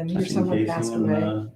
and hear Just in someone case passed someone, away.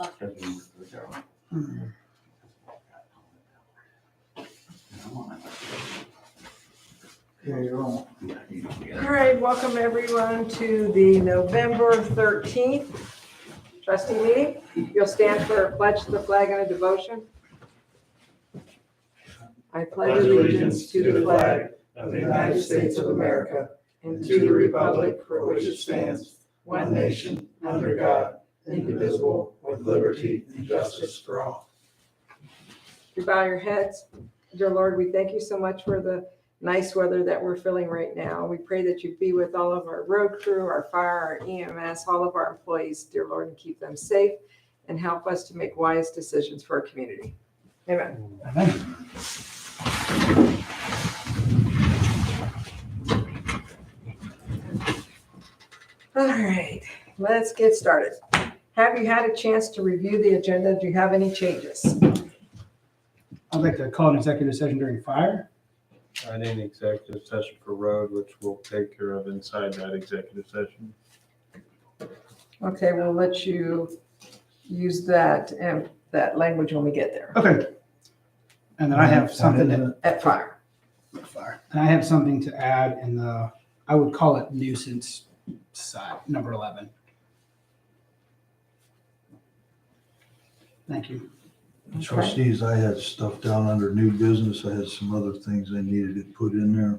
All right, welcome everyone to the November 13th trustee meeting. You'll stand for a pledge to the flag and a devotion. I pledge allegiance to the flag of the United States of America and to the republic for which it stands, one nation, under God, indivisible, with liberty and justice for all. You bow your heads. Dear Lord, we thank you so much for the nice weather that we're feeling right now. We pray that you be with all of our road crew, our fire, our EMS, all of our employees, dear Lord, and keep them safe and help us to make wise decisions for our community. Amen. Amen. All right, let's get started. Have you had a chance to review the agenda? Do you have any changes? I'd like to call an executive session during fire. I need an executive session for road, which we'll take care of inside that executive session. Okay, we'll let you use that and that language when we get there. Okay. And then I have something At fire. and I have something to add in the, I would call it nuisance side, number 11. Thank you. Trustees, I had stuff down under new business. I had some other things I needed to put in there.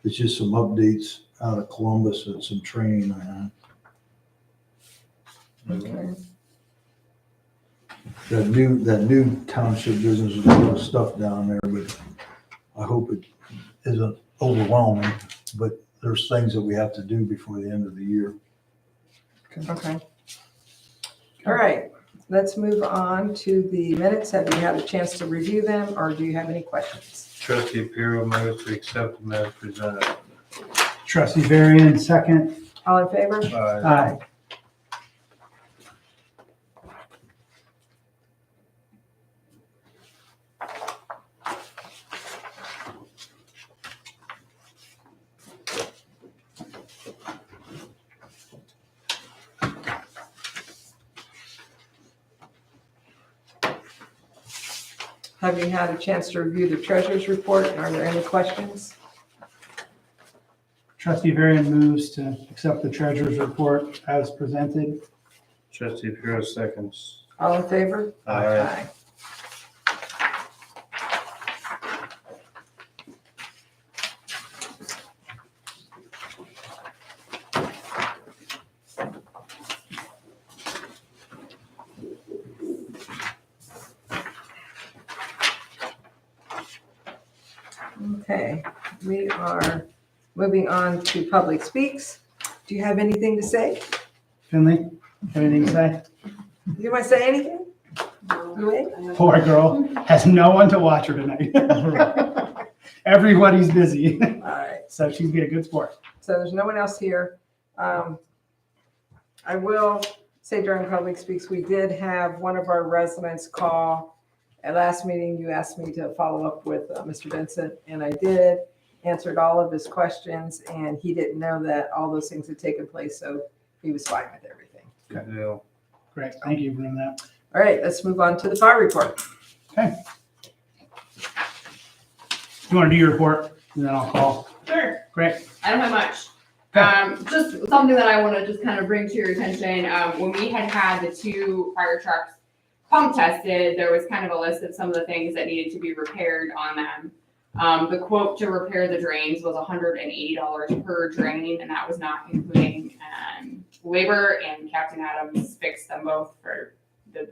It's just some updates out of Columbus and some training I had. Okay. That new township business is a lot of stuff down there, but I hope it isn't overwhelming. But there's things that we have to do before the end of the year. Okay. All right, let's move on to the minutes. Have you had a chance to review them or do you have any questions? Trustee Pirro moves to accept them as presented. Trustee Varian, second. All in favor? Aye. Have you had a chance to review the treasurer's report? Are there any questions? Trustee Varian moves to accept the treasurer's report as presented. Trustee Pirro seconds. All in favor? Aye. Okay, we are moving on to public speaks. Do you have anything to say? Finley, have anything to say? Do you want to say anything? Louis? Poor girl has no one to watch her tonight. Everybody's busy, All right, so she's being a good sport. so there's no one else here. I will say during public speaks, we did have one of our residents call. At last meeting, you asked me to follow up with Mr. Vincent, and I did, answered all of his questions, and he didn't know that all those things had taken place, so he was fine with everything. Good deal. Great, thank you for doing that. All right, let's move on to the fire report. Okay. You want to do your report, and then I'll call? Sure. Great. I don't have much. Okay. Just something that I want to just kind of bring to your attention. When we had the two fire trucks pump tested, there was kind of a list of some of the things that needed to be repaired on them. The quote to repair the drains was $180 per drain, and that was not including labor. And Captain Adams fixed them both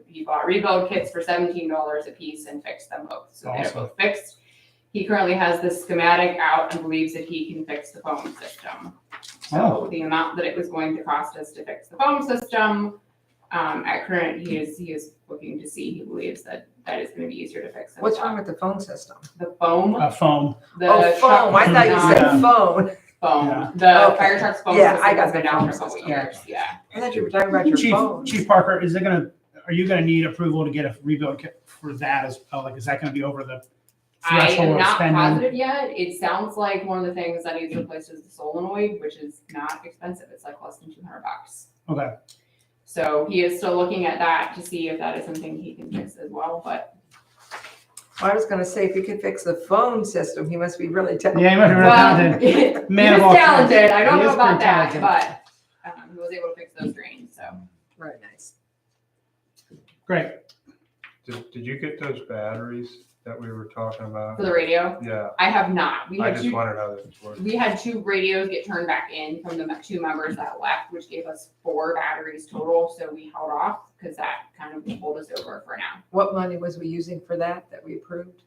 he bought rebuild kits for $17 a piece and fixed them both. So they're Awesome. both fixed. He currently has the schematic out and believes that he can fix the foam system. So the amount that it was going to cost us to fix the foam system, at current, he is looking to see, he believes that is going to be easier to fix. What's wrong with the phone system? The foam? Foam. The Oh, phone, I thought you said Yeah. phone. Foam. Yeah. The Okay. fire truck's foam Yeah, system I got has been the down phone for a couple system. years, yeah. I thought you were talking about your phone. Chief Parker, are you gonna need approval to get a rebuild kit for that as well? Like, is that gonna be over the I threshold am of not spending? positive yet. It sounds like one of the things that needs replaced is the solenoid, which is not expensive. It's like less than $200. Okay, So he is still looking at that to see if that is something he can fix as well, but. I was gonna say, if he could fix the phone system, he must be really talented. Yeah, you might be really Well, talented. he Man is of all trades. talented, I don't He know is about pretty that, talented. but, he was able to fix those drains, so. Very nice. Great. Did you get those batteries that we were talking about? For the radio, Yeah, I have not. We I had just two, wondered how this worked. we had 2 radios get turned back in from the 2 members that left, which gave us 4 batteries total, so we held off, because that kind of pulled us over for now. What money was we using for that we approved?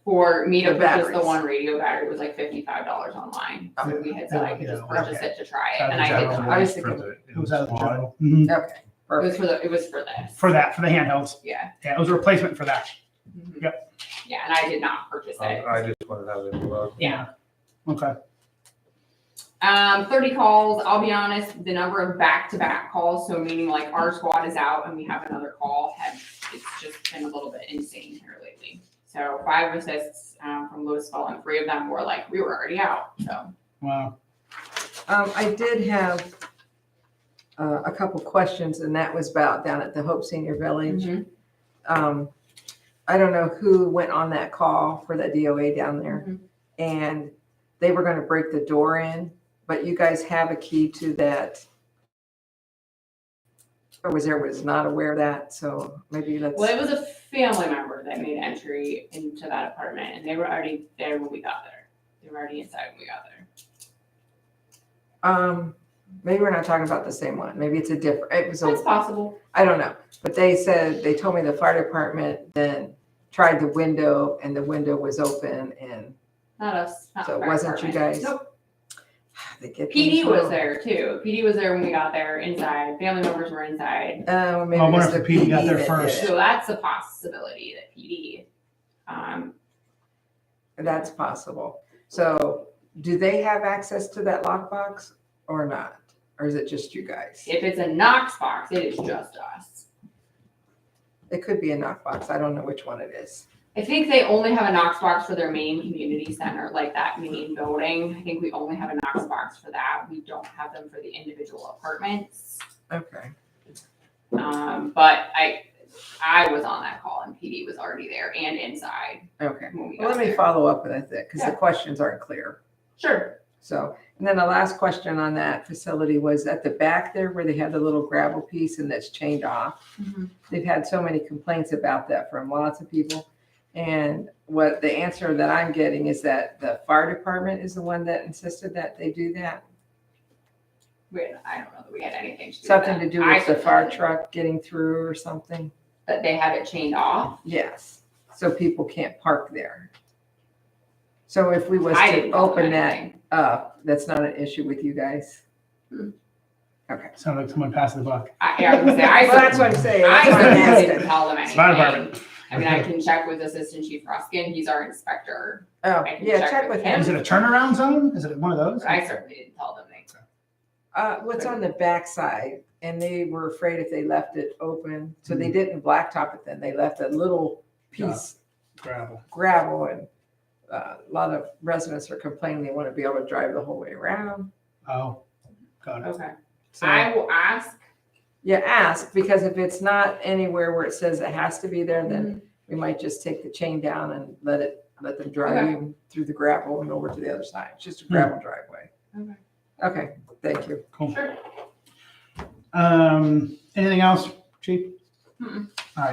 For me to The purchase the batteries. 1 radio battery was like $55 online, so we had said I could just purchase it to try it, and I did Okay. not. I was For thinking- the It was out of the inside. general. Mhm. Okay, It was perfect. it was for this. For that, for the handhelds. Yeah. Yeah, it was a replacement for that. Mhm. Yep. Yeah, and I did not purchase it. I just wondered how they worked. Yeah. Okay. 30 calls, I'll be honest, the number of back-to-back calls, so meaning like our squad is out and we have another call, it's just been a little bit insane here lately. So 5 assists from Louisville, and 3 of them were like, we were already out, so. Wow. I did have a couple questions, and that was about down at the Hope Senior Village. I don't know who went on that call for the DOA down there, Mhm. and they were gonna break the door in, but you guys have a key to that. Or was not aware of that, so maybe let's. Well, it was a family member that made entry into that apartment, and they were already there when we got there. They were already inside when we got there. Maybe we're not talking about the same one. Maybe it's a different, it was That's a, possible. I don't know. But they told me the fire department then tried the window and the window was open and Not us. Not so the it fire wasn't you department. guys? Nope. They get PD things was wrong. there too. PD was there when we got there inside. Family members were inside. Maybe I wonder it's if the PD got there that did first. it. So that's a possibility that PD. That's possible. So do they have access to that lockbox or not? Or is it just you guys? If it's a Knox box, it is just us. It could be a knockbox. I don't know which one it is. I think they only have a Knox box for their main community center, like that main building. I think we only have a Knox box for that. We don't have them for the individual apartments. Okay. But I was on that call and PD was already there and inside Okay. when we Well, got let me there. follow up with that because Yeah. the questions aren't clear. Sure. So, and then the last question on that facility was at the back there where they had the little gravel piece and that's chained off. They've had so many complaints about that from lots of people. And what the answer that I'm getting is that the fire department is the one that insisted that they do that. I don't know that we had anything to do with Something that. to do I with the fire certainly- truck getting through or something. That they have it chained off. Yes, so people can't park there. So if we was I to didn't tell them open that anything. up, that's not an issue with you guys. Okay. Sounds like someone passed the buck. I was gonna say, I Well, that's what I'm saying. I That's what I'm certainly didn't asking. tell them It's fire anything. department. I mean, I can check with Assistant Chief Ruskin. He's our inspector. Oh, I can yeah, check check with with him. Is him. it a turnaround zone? Is it one of those? But I certainly didn't tell them anything. What's on the backside, and they were afraid if they left it open, so they didn't blacktop it then, they left a little piece Gravel. gravel, and a lot of residents are complaining they want to be able to drive the whole way around. Oh, got it. Okay. So, I will ask. yeah, ask, because if it's not anywhere where it says it has to be there, then we might just take the chain down and let them drive Okay. you through the gravel and over to the other side. It's just a gravel driveway. Okay. Okay, thank you. Cool. Sure. Anything else, Chief? Mm-mm. All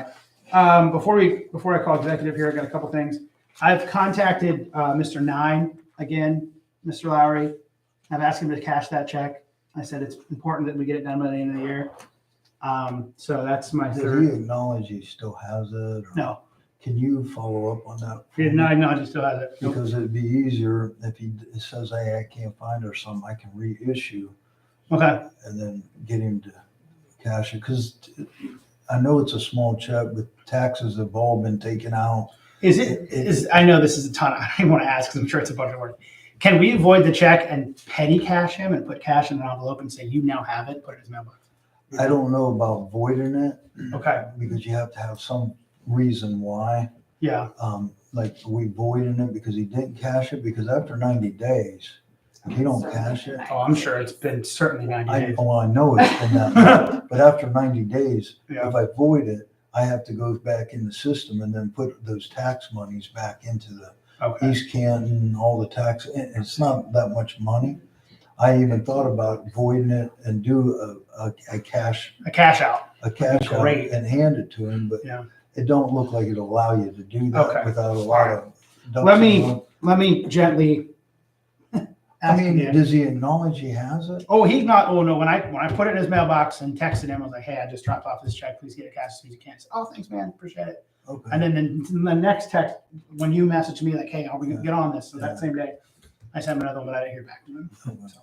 right. Before I call executive here, I got a couple things. I've contacted Mr. Nine again, Mr. Lowry. I've asked him to cash that check. I said it's important that we get it done by the end of the year. So that's my Did he third. acknowledge he still has it? or No, Can you follow up on that? he did not acknowledge he still has it. Nope. Because it'd be easier if he says, hey, I can't find it or something, I can reissue Okay. and then get him to cash it. Because I know it's a small check, but taxes have all been taken out. I know this is a ton. I don't even want to ask because I'm sure it's a bunch of work. Can we avoid the check and petty cash him and put cash in an envelope and say, you now have it, put it in his mailbox? I don't know about voiding it Okay. because you have to have some reason why. Yeah. Like we voiding it because he didn't cash it, because after 90 days, You don't cash it? Oh, I'm sure it's been certainly 90 days. I know it's been that long, but after 90 days, Yeah. if I void it, I have to go back in the system and then put those tax monies back into the Okay. East Canton, all the tax, and it's not that much money. I even thought about voiding it and do a cash A cash out. out Great. and hand it to him, but Yeah. it don't look like it'll allow you to do that Okay. without a lot of. Let me gently I ask mean, again. does he acknowledge he has it? Oh, he's not. Oh no. When I put it in his mailbox and texted him, I was like, "Hey, I just dropped off this check. Please get it cashed as soon as you can." He said, "Oh, thanks, man. Appreciate it." Okay. And then in the next text, when you messaged me like, "Hey, are we gonna get on this?" So that same day, I sent him another one, but I didn't hear back from him. So,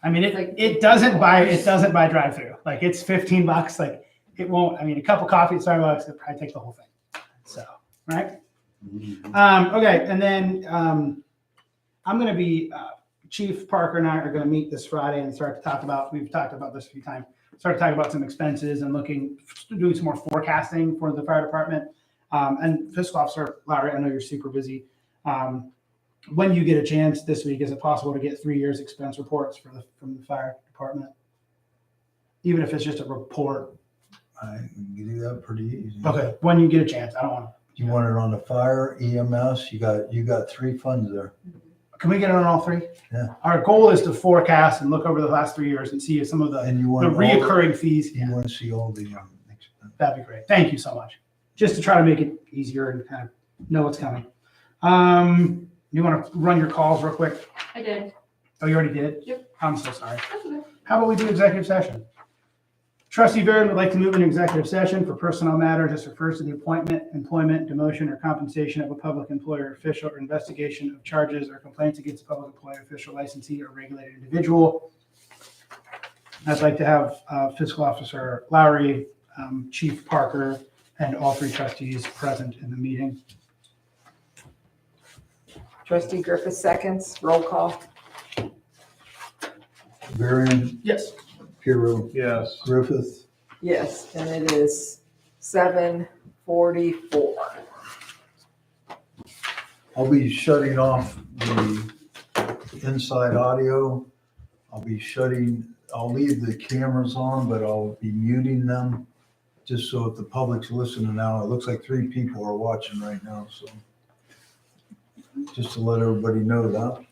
I mean, it doesn't buy drive through. Like it's $15. Like it won't. I mean, a cup of coffee at Starbucks would probably take the whole thing. So right. Okay, and then I'm going to be. Chief Parker and I are going to meet this Friday and start to talk about, we've talked about this a few times, start to talk about some expenses and doing some more forecasting for the fire department. And Fiscal Officer Larry, I know you're super busy. When you get a chance this week, is it possible to get 3 years expense reports from the fire department? Even if it's just a report. I can do that pretty easy. Okay, when you get a chance, I don't want to. You want it on the fire, EMS, you got 3 funds there. Can we get it on all 3? Yeah. Our goal is to forecast and look over the last 3 years and see if some of the And you want reoccurring fees. You want to see all the expense. That'd be great. Thank you so much. Just to try to make it easier and kind of know what's coming. You want to run your calls real quick? I did. Oh, you already did? Yep. I'm so sorry. That's okay. How about we do executive session? Trustee Barron would like to move an executive session for personnel matters. This refers to the appointment, employment, demotion, or compensation of a public employer, official, or investigation of charges or complaints against a public employer, official, licensee, or regulated individual. I'd like to have Fiscal Officer Lowry, Chief Parker, and all 3 trustees present in the meeting. Trustee Griffith seconds, roll call. Varian, Yes. Hero, Yes. Griffith, Yes, and it is 7:44. I'll be shutting off the inside audio. I'll leave the cameras on, but I'll be muting them. Just so if the public's listening now, it looks like 3 people are watching right now, so. Just to let everybody know that.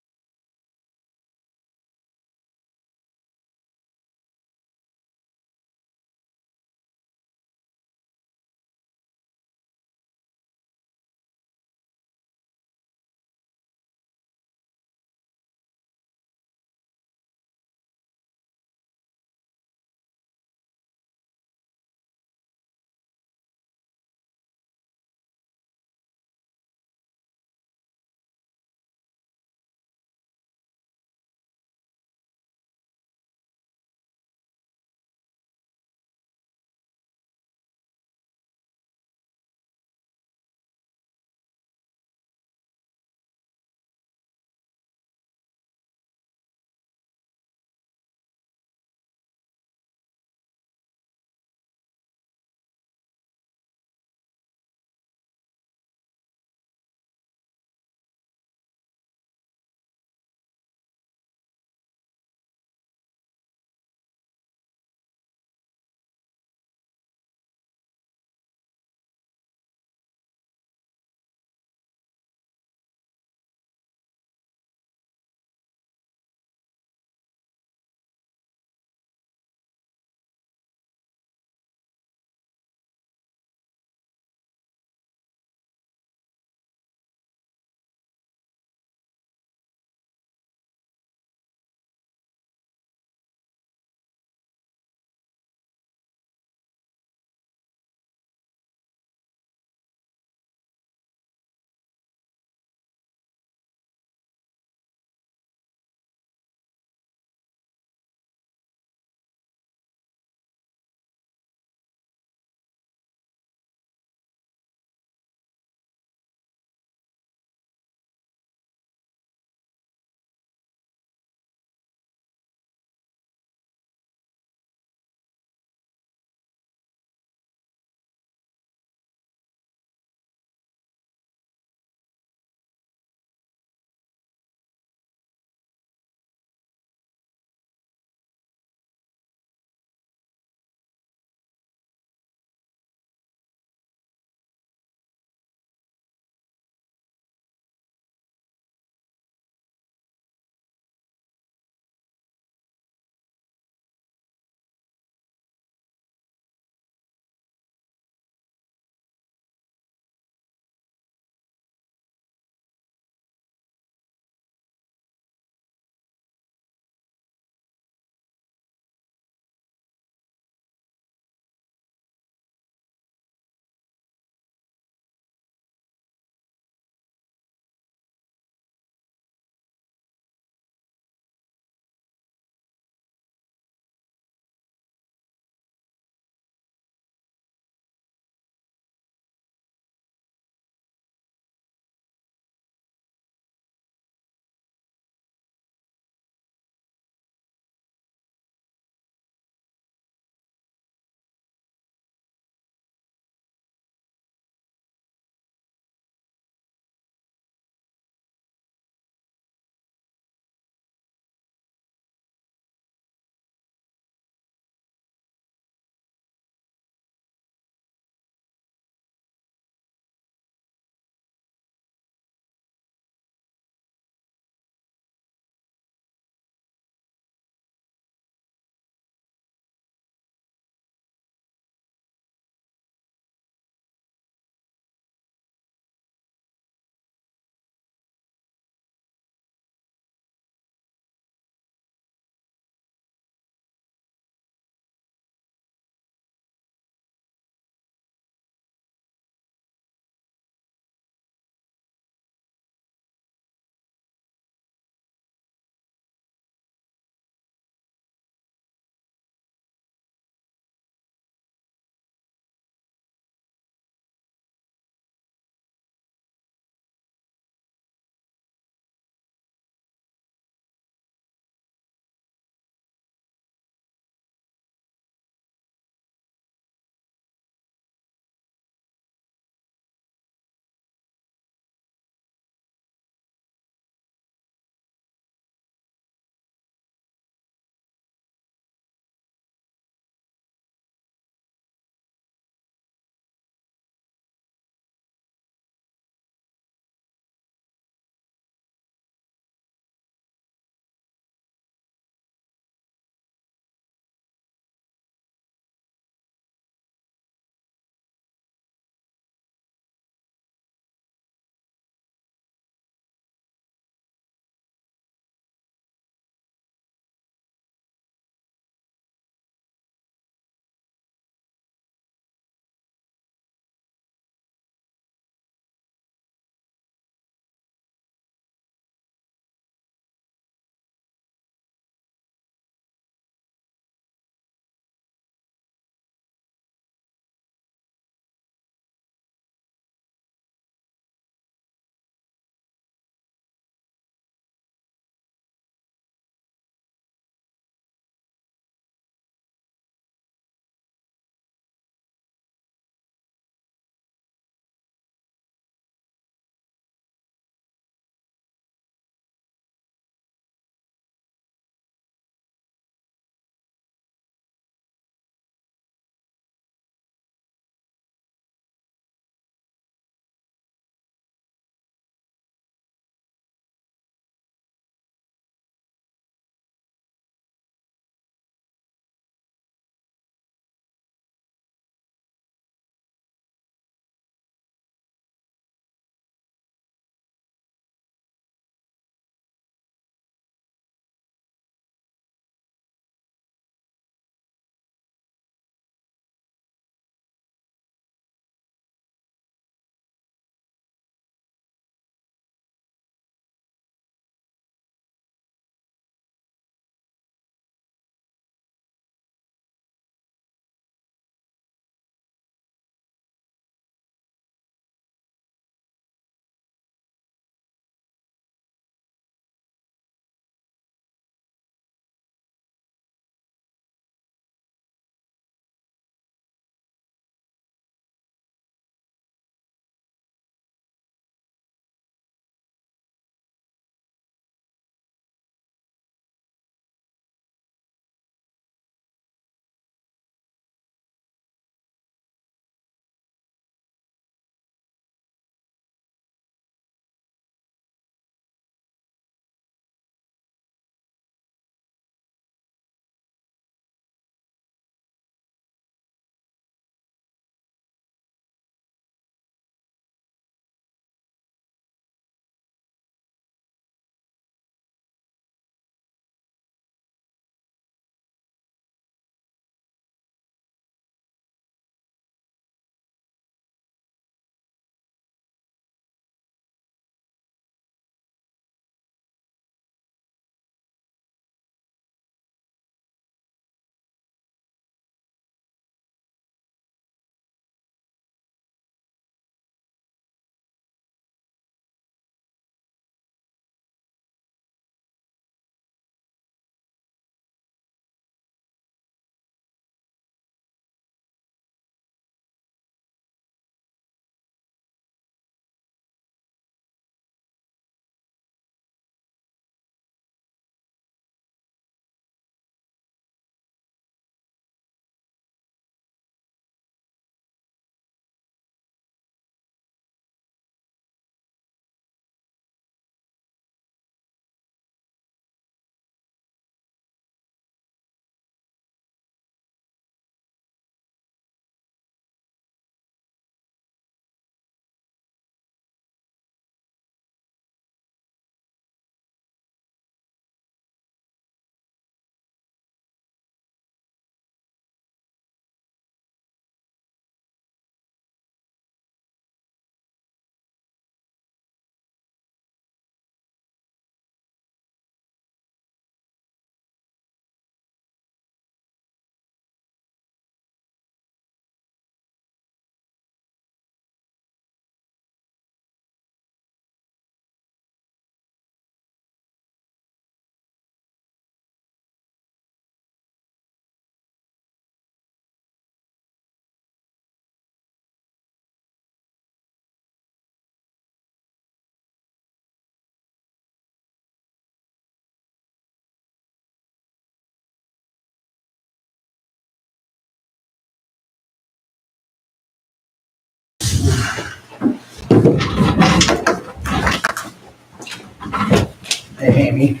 Hey, Amy,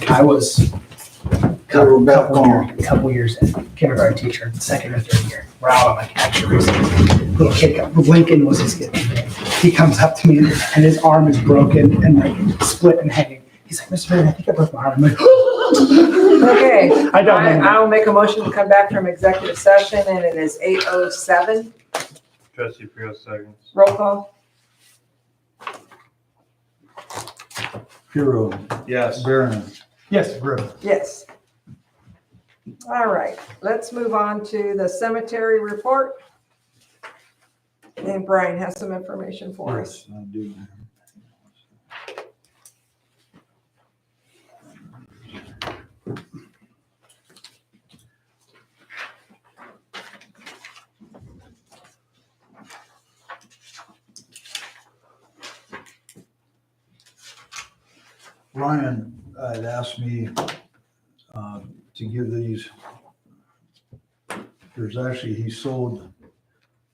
I was couple years in, kindergarten teacher, second or third year. We're out on like capture recently. Little kid, Lincoln was his kid. He comes up to me and his arm is broken and like split and hanging. He's like, Mr. Bailey, I think I broke my arm. I'm like, Okay, I don't know. I'll make a motion to come back from executive session, and it is 8:07. Trustee Priyo seconds. Roll call. Hero, Yes. Barron, Yes. Griffin. Yes. All right, let's move on to the cemetery report. And Brian has some information for us. Yes, I do. Ryan had asked me to give these. There's actually, he sold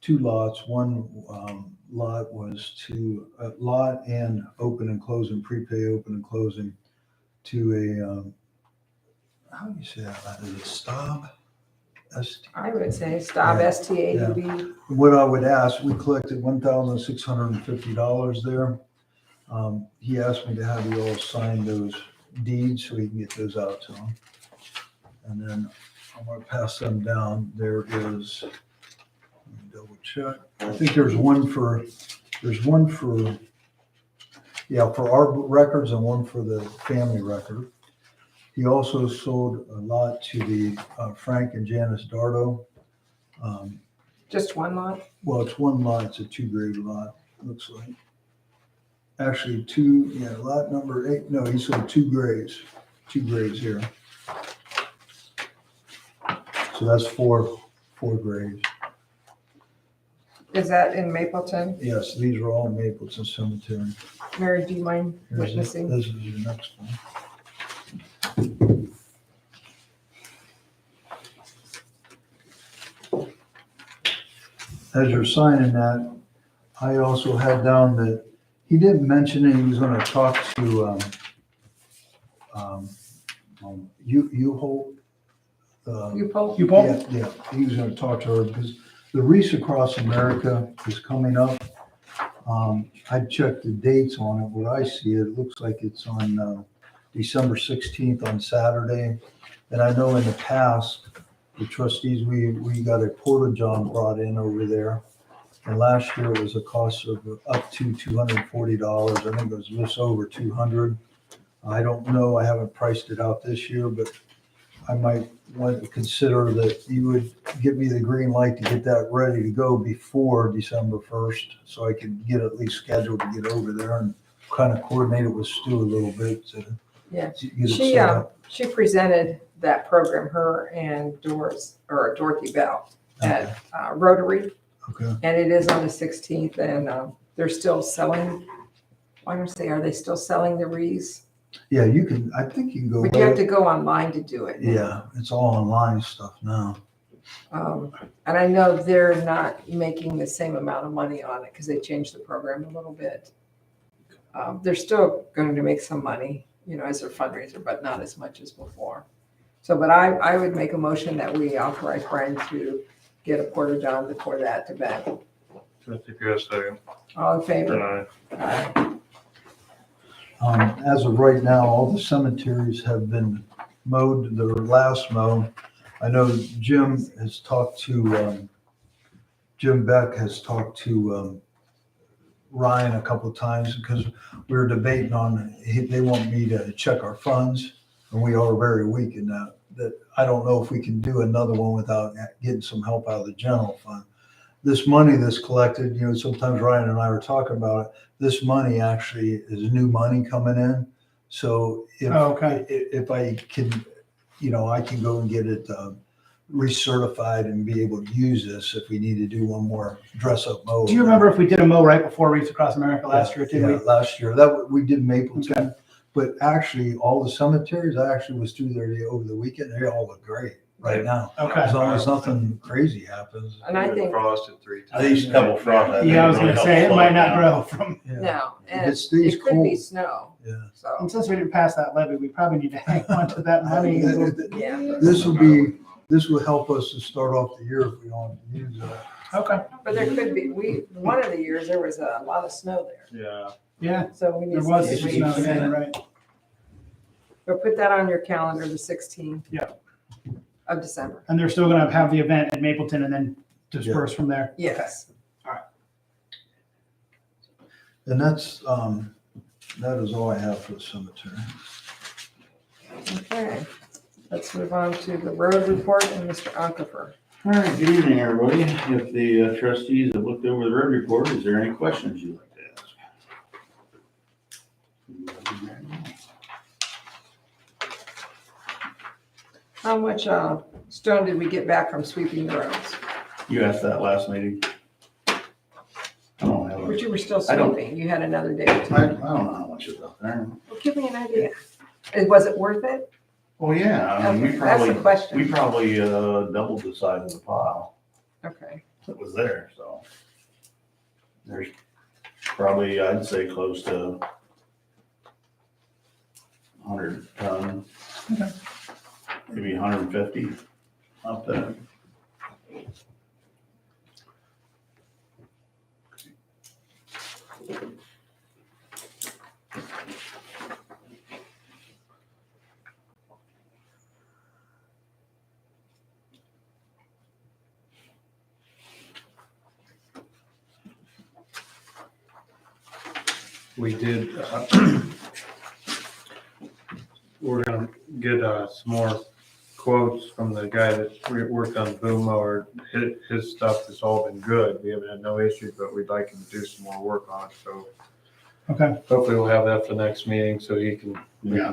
2 lots. One lot was to a lot and open and closing, prepay open and closing to a, how do you say that? Is it Staub? I would say Staub, Yeah. STAUB. What I would ask, we collected $1,650 there. He asked me to have you all sign those deeds so he can get those out to him. And then I'm gonna pass them down. There is, let me double check. I think there's one for, yeah, for our records and one for the family record. He also sold a lot to the Frank and Janice Dardo. Just one lot? Well, it's one lot, it's a 2-grade lot, looks like. Actually, 2, yeah, lot number 8, no, he sold 2 grades here. So that's 4 grades. Is that in Mapleton? Yes, these are all Mapleton Cemetery. Mary, do you mind Here's witnessing? This is your next one. As you're signing that, I also had down that he didn't mention it, he was gonna talk to, U-Hope. You poll? You both? Yeah, yeah, he was gonna talk to her because the Wreaths Across America is coming up. I checked the dates on it. What I see, it looks like it's on December 16th on Saturday. And I know in the past, the trustees, we got a porta-john brought in over there. And last year it was a cost of up to $240. I think it was just over 200. I don't know, I haven't priced it out this year, but I might want to consider that you would give me the green light to get that ready to go before December 1st, so I could get at least scheduled to get over there and kind of coordinate it with Stu a little bit to Yeah. get it set up. She presented that program, her and Dorothy Bell at Rotary, Okay, and it is on the 16th, and they're still selling. I want to say, are they still selling the wreaths? yeah, you can, I think you can go. But you have to go online to do it. Yeah, it's all online stuff now. And I know they're not making the same amount of money on it because they changed the program a little bit. They're still going to make some money, as their fundraiser, but not as much as before. So, but I would make a motion that we authorize Brian to get a porta-john before that event. Trustee Priyo second. All in favor? Aye. As of right now, all the cemeteries have been mowed, their last mow. I know Jim has talked to, Jim Beck has talked to Ryan a couple of times because we were debating on, they want me to check our funds, and we are very weak in that I don't know if we can do another one without getting some help out of the general fund. This money that's collected, sometimes Ryan and I were talking about it, this money actually is new money coming in. So if I can, I can go and get it recertified and be able to use this if we need to do one more dress up mow. Do you remember if we did a mow right before Wreaths Across America last year, didn't we? Last year, we did Mapleton. Okay. But actually, all the cemeteries, I actually was through there over the weekend. They all look great. right now. Okay. As long as nothing crazy happens. And I think, Frosted 3 times. At least a couple frost. I think Yeah, I was really gonna helps say, it slow might not down. grow from, Yeah. no, and It stays it could be cold. snow, Yeah. so, and since we didn't pass that levy, we probably need to hang on to that money. yeah. This will help us to start off the year if we don't have to use that. Okay, But there could be, one of the years, there was a lot of snow there, Yeah. yeah, so we need there to. was, see if we no, can- yeah, right. But put that on your calendar, the 16th. Yeah. Of December. And they're still gonna have the event at Mapleton and then disperse from there. Yes. And that's, that is all I have for the cemetery. Okay, let's move on to the road report and Mr. Onkefer. All right, good evening, everybody. If the trustees have looked over the road report, is there any questions you'd like to ask? How much stone did we get back from sweeping the roads? You asked that last meeting. I don't have, But you were still I don't- sweeping, you had another day or I two. don't know how much is up there. Well, give me an idea. Was it worth it? Well, yeah, I mean, Okay, that's the we question. probably doubled the size of the pile Okay, that was there, so. There's probably, I'd say, close to 100 ton. Okay. Maybe 150 up there. We did, we're gonna get some more quotes from the guy that worked on the boom mower. His stuff has all been good. We haven't had no issues, but we'd like him to do some more work on it. So Okay, hopefully we'll have that for the next meeting so we can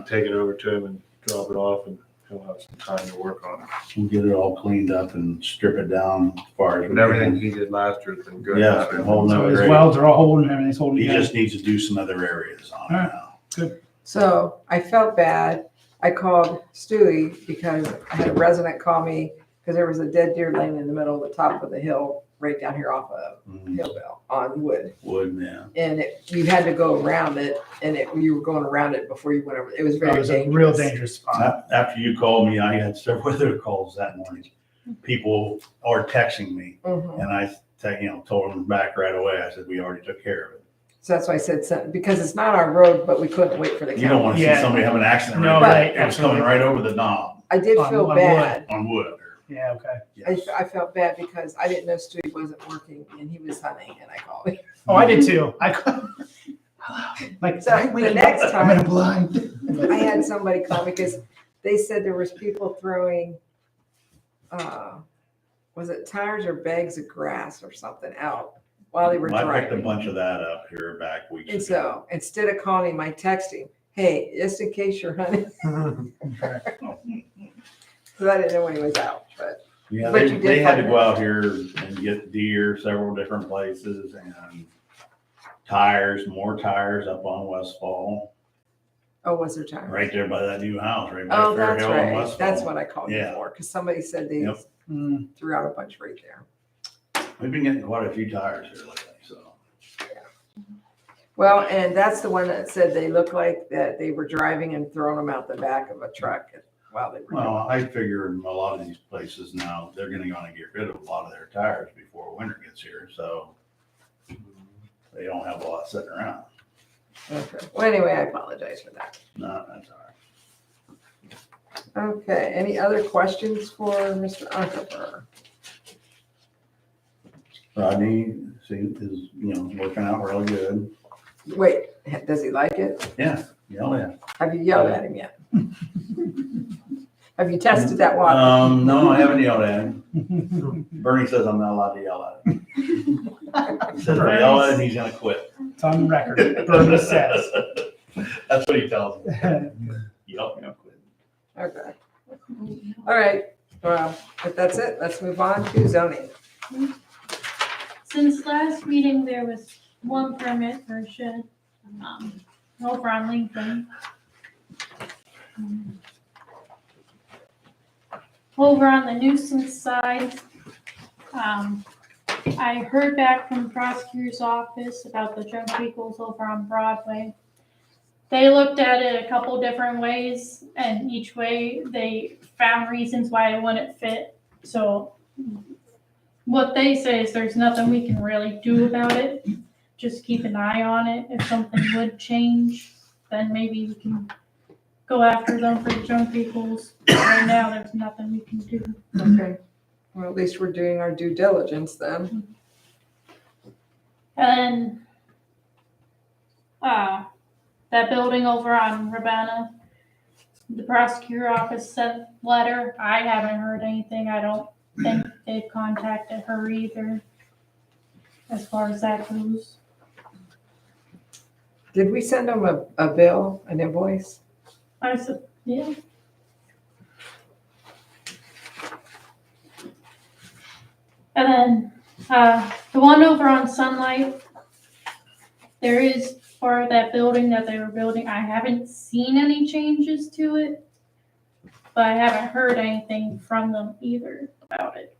take it over to him and drop it off and he'll have some time to work on it. We'll get it all cleaned up and strip it down as far as. But everything he did last year has been good. Yeah, it's been holding so up his great. welds are all holding, everything's holding He together. just needs to do some other areas on it now. so I felt bad. I called Stewie because I had a resident call me because there was a dead deer laying in the middle of the top of the hill right down here off of Mhm. HILLVALE on Wood. Wood, yeah. And you had to go around it and you were going around it before you went over. It was It very was a dangerous. real dangerous spot. After you called me, I had several other calls that morning. People are texting me Mhm. and I, told them back right away. I said, we already took care of it. So that's why I said, because it's not our road, but we couldn't wait for the You don't county. want to see Yeah. somebody have an accident. No, right right, there. It was coming absolutely. right over the knob I did feel On bad. on wood. Yeah, okay. Yes. I felt bad because I didn't know Stewie wasn't working and he was hunting and I called him. Oh, I did too. Like, So right, the wait, next I'm in a time- blind. I had somebody call me because they said there was people throwing, was it tires or bags of grass or something out while they were I picked a driving. bunch of that up here back weeks And ago. so instead of calling him, I texted him, hey, just in case you're hunting, Okay. because I didn't know when he was out, but Yeah, But they, you did they had to find go out here and get deer several different places and tires, more tires up on Westfall, oh, was there time? right there by that new house, right by Oh, Fair that's Hill and right. Westfall. That's what I called you Yeah. for, because somebody said they Yep. Mm, threw out a bunch right there. We've been getting quite a few tires here lately, so. Well, and that's the one that said they looked like that they were driving and throwing them out the back of a truck while they were. Well, I figure in a lot of these places now, they're gonna get rid of a lot of their tires before winter gets here, so they don't have a lot sitting around. Okay. Well, anyway, I apologize for that. No, that's all right. Okay, any other questions for Mr. Onkefer? Rodney, see, is, working out really good. Wait, does he like it? Yeah, yeah. Have you yelled at him yet? Have you tested that water? No, I haven't yelled at him. Bernie says I'm not allowed to yell at him. He says if I yell at him, he's gonna quit. It's on record. Bernie says. That's what he tells me. Yep, yeah, quit. Okay. All right, well, if that's it, let's move on to zoning. Since last meeting, there was one permit for a shed, over on Lincoln. over on the nuisance side, I heard back from the prosecutor's office about the junk vehicles over on Broadway. They looked at it a couple different ways, and each way they found reasons why it wouldn't fit. So what they say is there's nothing we can really do about it. Just keep an eye on it. If something would change, then maybe we can go after them for the junk vehicles. Right now, there's nothing we can do. Okay. Well, at least we're doing our due diligence then. And that building over on Ravenna, the prosecutor office sent letter. I haven't heard anything. I don't think they've contacted her either, as far as that goes. Did we send them a bill, an invoice? I said, yeah. And then the one over on Sunlight, there is part of that building that they were building. I haven't seen any changes to it, but I haven't heard anything from them either about it.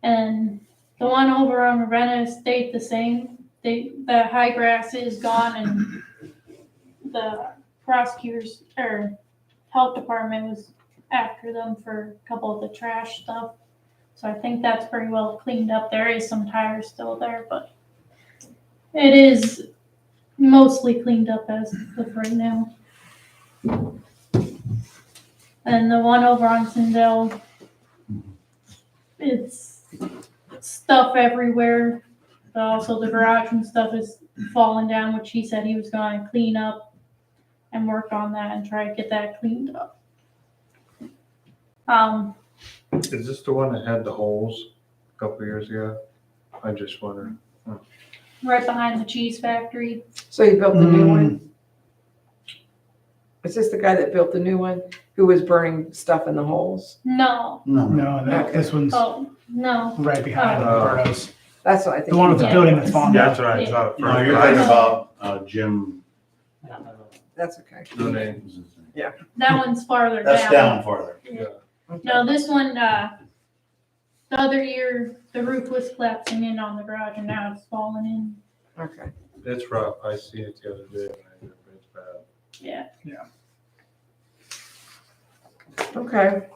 And the one over on Ravenna stayed the same. The high grass is gone, and the prosecutors or health department was after them for a couple of the trash stuff. So I think that's pretty well cleaned up. There is some tires still there, but it is mostly cleaned up as of right now. And the one over on Sindel, it's stuff everywhere. But also the garage and stuff is falling down, which he said he was going to clean up and work on that and try to get that cleaned up. Is this the one that had the holes a couple years ago? I just wondered. Right behind the cheese factory. So you built the new one? Is this the guy that built the new one who was burning stuff in the holes? No. No, Okay. this one's Oh, no. right behind Oh. Roberto's. That's what I think. The one with the Yeah. building that's falling Yeah, down. that's what I thought. No, you're thinking about Jim. That's okay. No name. That one's farther That's down. down farther. No, this one, the other year, the roof was collapsing in on the garage and now it's falling in. Okay. It's rough. I seen it the other day. It's bad. Yeah. Okay.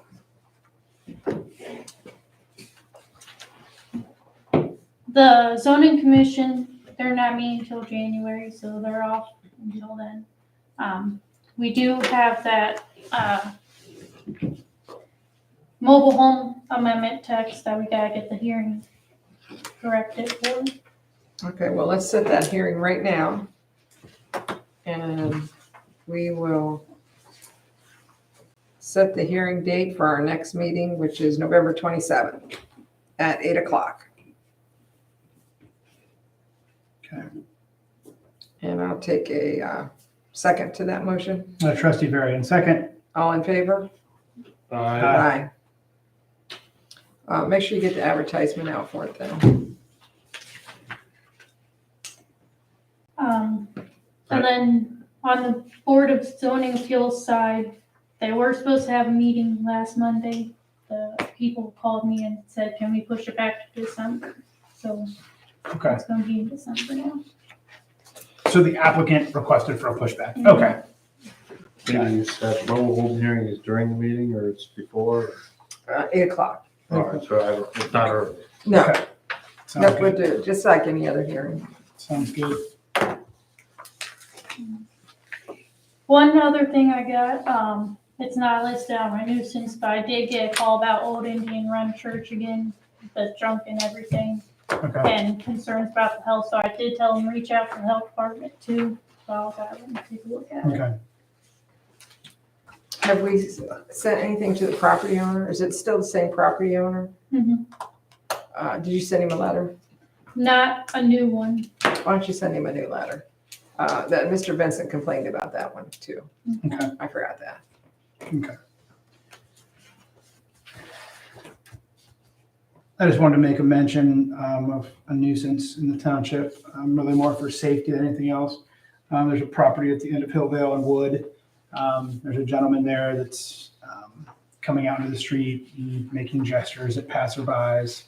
The zoning commission, they're not meeting until January, so they're off until then. We do have that, mobile home amendment text that we gotta get the hearing corrected for. Okay, well, let's set that hearing right now. And we will set the hearing date for our next meeting, which is November 27th at 8 o'clock. Okay. And I'll take a second to that motion. Trustee Varian, second. All in favor? Aye. Aye. Make sure you get the advertisement out for it then. And then on the Board of Zoning Appeals side, they were supposed to have a meeting last Monday. The people called me and said, can we push it back to December? So Okay. it's gonna be in December now. So the applicant requested for a pushback. Mhm. Okay. Maybe you said mobile home hearing is during the meeting or it's before? 8 o'clock. All right, so it's not early. No, Okay. Sounds that's what good. do, just like any other hearing. Sounds good. One other thing I got, it's not listed on my nuisance, but I did get a call about Old Indian Run Church again, the junk and everything, Okay. and concerns about the health, so I did tell them reach out to the health department too, so I'll have them take a look at it. Okay. Have we sent anything to the property owner? Is it still the same property owner? Mhm. Did you send him a letter? Not a new one. Why don't you send him a new letter? That Mr. Vincent complained about that one too. Okay. I forgot that. Okay. I just wanted to make a mention of a nuisance in the township, really more for safety than anything else. There's a property at the end of HILLVALE and Wood. There's a gentleman there that's coming out into the street, and making gestures at passerbys.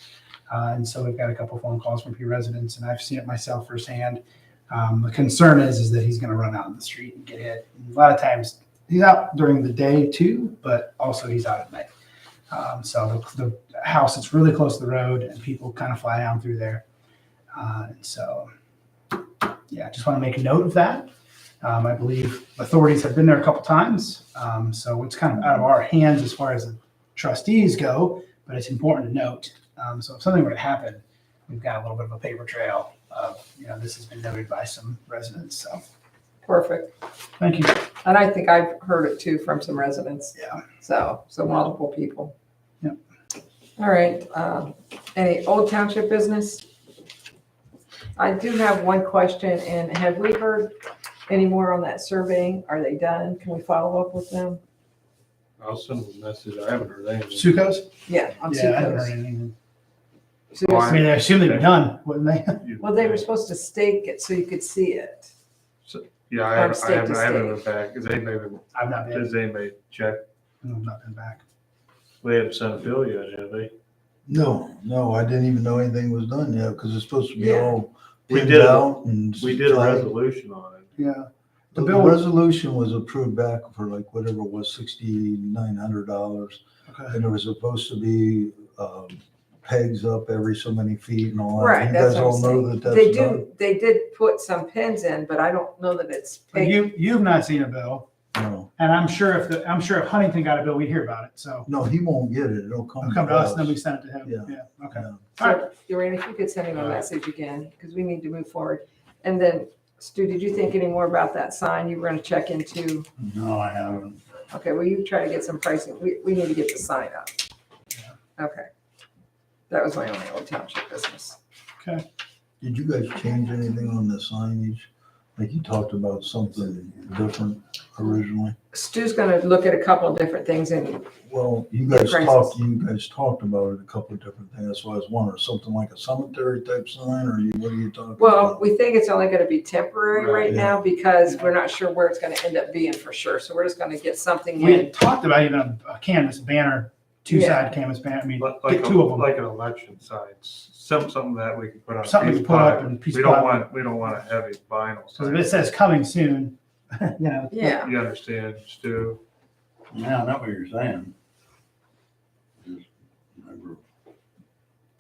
And so we've got a couple phone calls from a few residents, and I've seen it myself firsthand. The concern is that he's going to run out in the street and get hit. And a lot of times he's out during the day too, but also he's out at night. So the house is really close to the road, and people kind of fly down through there. And so, yeah, just want to make a note of that. I believe authorities have been there a couple times. So it's kind of out of our hands as far as the trustees go, but it's important to note. So if something were to happen, we've got a little bit of a paper trail of, this has been noted by some residents. So Perfect. thank you. And I think I've heard it too from some residents. Yeah. So multiple people. Yep. All right. Any Old Township business? I do have one question, and have we heard any more on that surveying? Are they done? Can we follow up with them? I'll send them a message. I haven't heard anything. Sucos? Yeah, on Yeah, I haven't heard Sucos. anything. Sucos. I mean, I assume they've been done, wouldn't they? Well, they were supposed to stake it so you could see it. Yeah, I From haven't, state to been back. Has anybody, I've not been. has anybody checked? I've not been back. They haven't sent a bill yet, have they? No, I didn't even know anything was done yet because it's supposed to be Yeah. all We pinned did a- out and. We did a signed. resolution on it. Yeah. The bill- resolution was approved back for like whatever it was, $6,900. Okay. And there was supposed to be pegs up every so many feet and all that. Right, You that's guys what I'm all know saying. that They that's done? they did put some pins in, but I don't know that it's But paid. you've not seen a bill, No, and I'm sure if Huntington got a bill, we'd hear about it. So no, he won't get it. It'll come it'll come to us, and then we send it to him. Yeah. Yeah. Okay. Yeah. All right. So, Doreen, if you could send him a message again, because we need to move forward. And then, Stu, did you think any more about that sign you were gonna check into? No, I haven't. Okay, will you try to get some pricing? We need to get the sign up. Okay. That was my only Old Township business. Okay. Did you guys change anything on the signage? Like you talked about something different originally? Stu's gonna look at a couple of different things and, Well, you Get guys prices. talked about it, a couple of different things. That's why I was wondering, something like a cemetery type sign, or what are you talking about? well, we think it's only gonna be temporary Right, right yeah. now because we're not sure where it's gonna end up being for sure. So we're just gonna get something We in. had talked about even a canvas banner, two-side canvas banner. I mean, Like get two of them. Like an election sign, something that we can put on. a Something piece to of put up plywood. and piece We of don't plywood. we don't want a heavy vinyl So if sign. it says coming soon, Yeah. You understand, Stu? Yeah, I know what you're saying. Just never-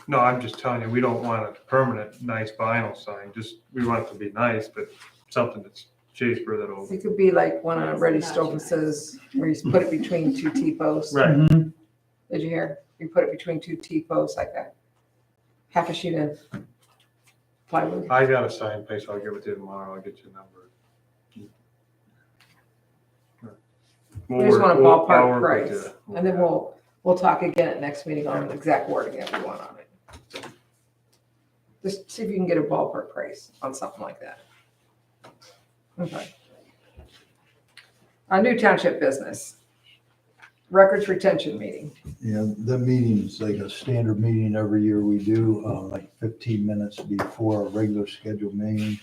No, I'm just telling you, we don't want a permanent nice vinyl sign. We want it to be nice, but something that's cheaper that'll. It could be like one of Reddy Stovis's, where you put it between two T-posts. Right. Mhm. Did you hear? You put it between two T-posts like that. Half a sheet of plywood. I got a sign place. I'll give it to you tomorrow. I'll get you a number. We just want a I'll ballpark work with price. you. And then we'll talk again at next meeting on the exact wording that we want on it. Just see if you can get a ballpark price on something like that. Okay. A new township business. Records retention meeting. Yeah, the meeting's like a standard meeting every year we do, like 15 minutes before our regular scheduled meeting.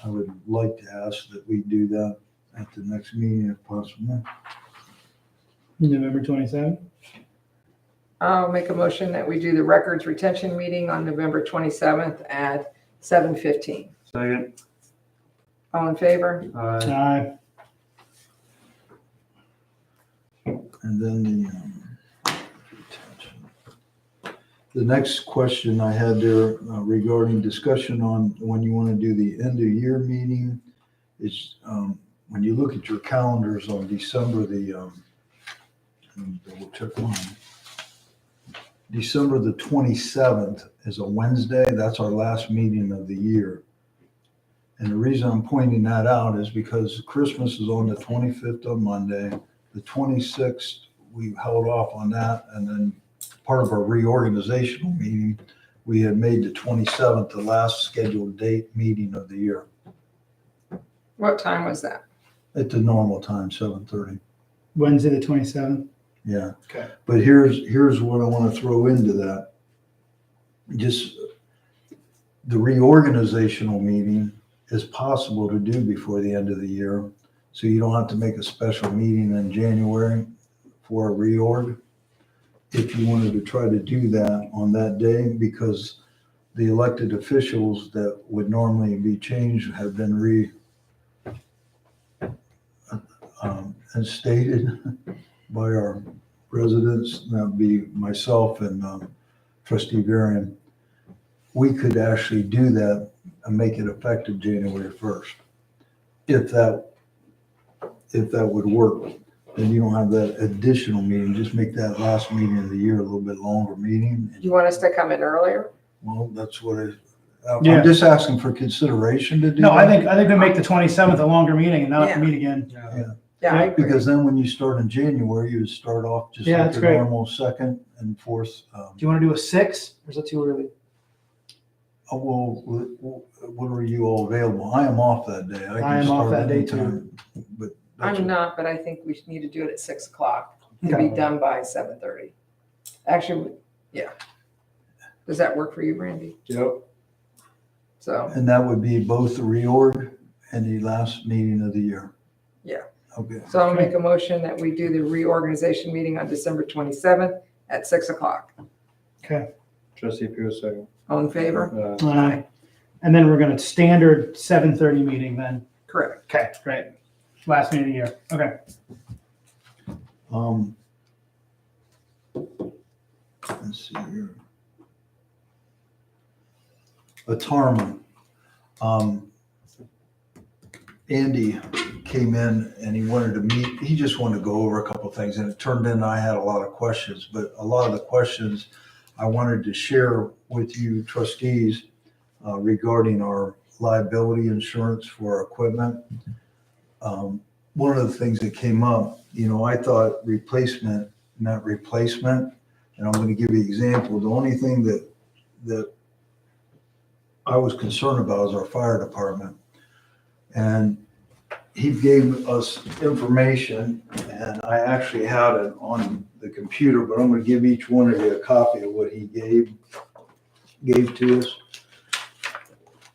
I would like to ask that we do that at the next meeting if possible. November 27th. I'll make a motion that we do the records retention meeting on November 27th at 7:15. Second, All in favor? Aye. And then the next question I had there regarding discussion on when you want to do the end of year meeting is when you look at your calendars on December let me double check one. December the 27th is a Wednesday. That's our last meeting of the year. And the reason I'm pointing that out is because Christmas is on the 25th on Monday. The 26th, we held off on that. And then part of our reorganizational meeting, we had made the 27th the last scheduled date meeting of the year What time was that? at the normal time, 7:30. Wednesday, the 27th. Yeah. Okay. But here's what I want to throw into that. Just the reorganizational meeting is possible to do before the end of the year. So you don't have to make a special meeting in January for a reorg. If you wanted to try to do that on that day, because the elected officials that would normally be changed have been instated by our residents, that would be myself and Trustee Varian. We could actually do that and make it effective January 1st. If that would work, then you don't have that additional meeting, just make that last meeting of the year a little bit longer meeting. You want us to come in earlier? Well, that's what Yeah. I'm just asking for consideration to do. No, I that. think we make the 27th a longer meeting and not Yeah. meet again. Yeah, I agree. Because then when you start in January, you would start off just Yeah, like that's your great. normal second and fourth. Do you want to do a 6 or is that too early? What are you all available? I am off that day. I can am off start that day anytime, But that's I'm not, but I think we need to do it at 6 o'clock to Okay. be done by 7:30. Actually, yeah. Does that work for you, Brandy? Yep. So, And that would be both the reorg and the last meeting of the year. Yeah. Okay. so I'll make a motion that we do the reorganization meeting on December 27th at 6 o'clock. Okay. Trustee Pugh, second. All in favor? And then we're going to standard 7:30 meeting then. Correct. Okay, great. Last meeting of the year. Okay. Let's see here. Atarma. Andy came in and he wanted to meet, he just wanted to go over a couple of things, and it turned in I had a lot of questions, but a lot of the questions I wanted to share with you trustees regarding our liability insurance for our equipment. One of the things that came up, I thought replacement meant replacement, and I'm going to give you an example. The only thing that I was concerned about is our fire department. And he gave us information, and I actually had it on the computer, but I'm going to give each one of you a copy of what he gave to us.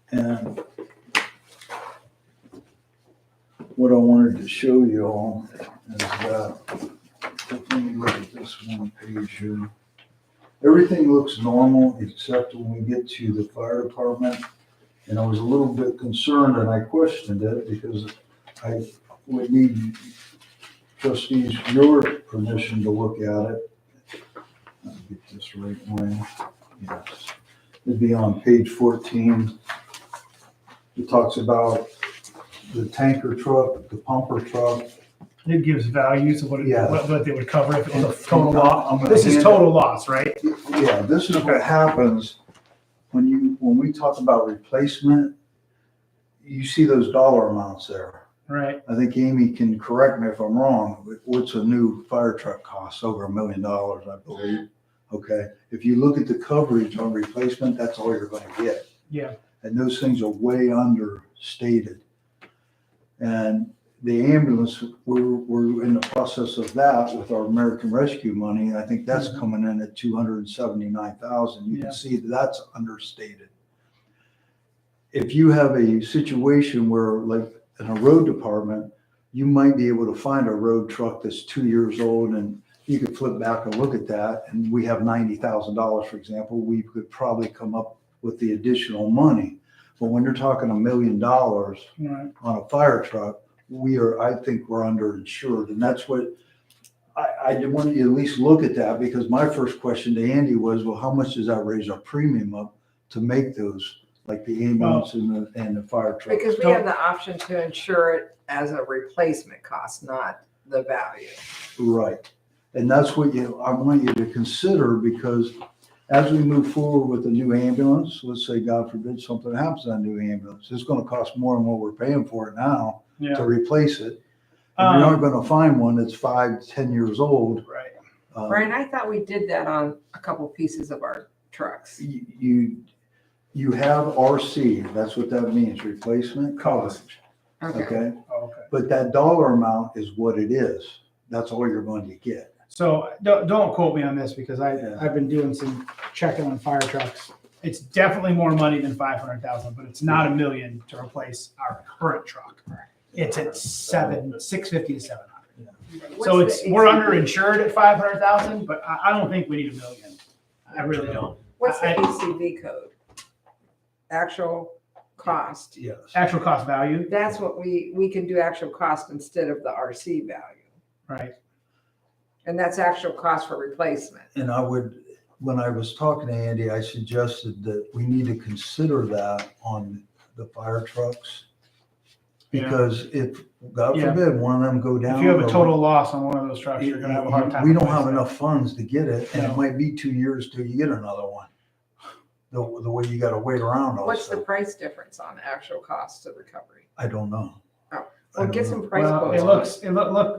And what I wanted to show you all is that, let me look at this one page here. Everything looks normal except when we get to the fire department. And I was a little bit concerned and I questioned it because I would need trustees, your permission to look at it. I'll get this right way. Yes. It'd be on page 14. It talks about the tanker truck, the pumper truck. It gives values of what Yeah. what they would cover if it was a total I'm loss. gonna This is hand total loss, right? Yeah, this is what happens when we talk about replacement. You see those dollar amounts there. Right. I think Amy can correct me if I'm wrong, but what's a new fire truck cost? Over $1 million, I believe. Okay, if you look at the coverage on replacement, that's all you're gonna get. Yeah. And those things are way understated. And the ambulance, we're in the process of that with our American Rescue money. I think that's coming in at 279,000. You Yeah. can see that's understated. If you have a situation where, like in a road department, you might be able to find a road truck that's 2 years old, and you could flip back and look at that, and we have $90,000, for example, we could probably come up with the additional money. But when you're talking $1 million Right. on a fire truck, I think we're underinsured, and that's what I want you to at least look at that, because my first question to Andy was, well, how much does that raise our premium up to make those, like the ambulance and the fire truck? Because we have the option to insure it as a replacement cost, not the value. Right, and that's what I want you to consider, because as we move forward with a new ambulance, let's say, God forbid, something happens to that new ambulance, it's gonna cost more than what we're paying for it now to Yeah. replace it. And you're not gonna find one that's 5, 10 years old. Right. Brian, I thought we did that on a couple pieces of our trucks. You have RC, that's what that means, replacement cost, Okay. okay? Oh, okay. But that dollar amount is what it is. That's all you're going to get. So don't quote me on this because Yeah. I've been doing some checking on fire trucks. It's definitely more money than 500,000, but it's not $1 million to replace our current truck. It's at 650 to 700. So What's the we're ACV? underinsured at 500,000, but I don't think we need $1 million. I really don't. What's the I- ACV code? Actual cost. Yes. Actual cost value, That's what we can do actual cost instead of the RC value. right? And that's actual cost for replacement. And I would, when I was talking to Andy, I suggested that we need to consider that on the fire trucks. Yeah. Because if, God Yeah. forbid, one of them go down. If you have a or total loss on one of those trucks, you're gonna have a hard time. We don't have replacing it. enough funds to get it, and No. it might be 2 years till you get another one. The way you gotta wait around What's the also. price difference on actual cost of recovery? I don't know. Oh, I Well, don't get know. some price Well, quotes.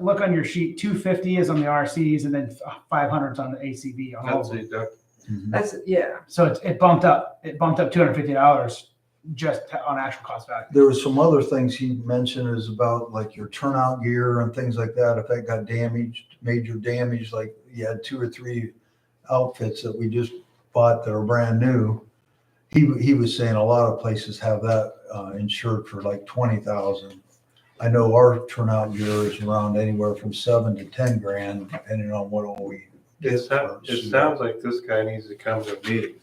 look on your sheet, 250 is on the RCs and then 500 is on the ACV on all That's of them. deduct. Mhm. That's, yeah. So it bumped up $250 just on actual cost value. There was some other things he mentioned is about like your turnout gear and things like that. If that got damaged, major damage, like you had 2 or 3 outfits that we just bought that are brand new. He was saying a lot of places have that insured for like 20,000. I know our turnout gear is around anywhere from 7 to 10 grand, depending on what all we It get. sounds like this guy needs to come to a meeting.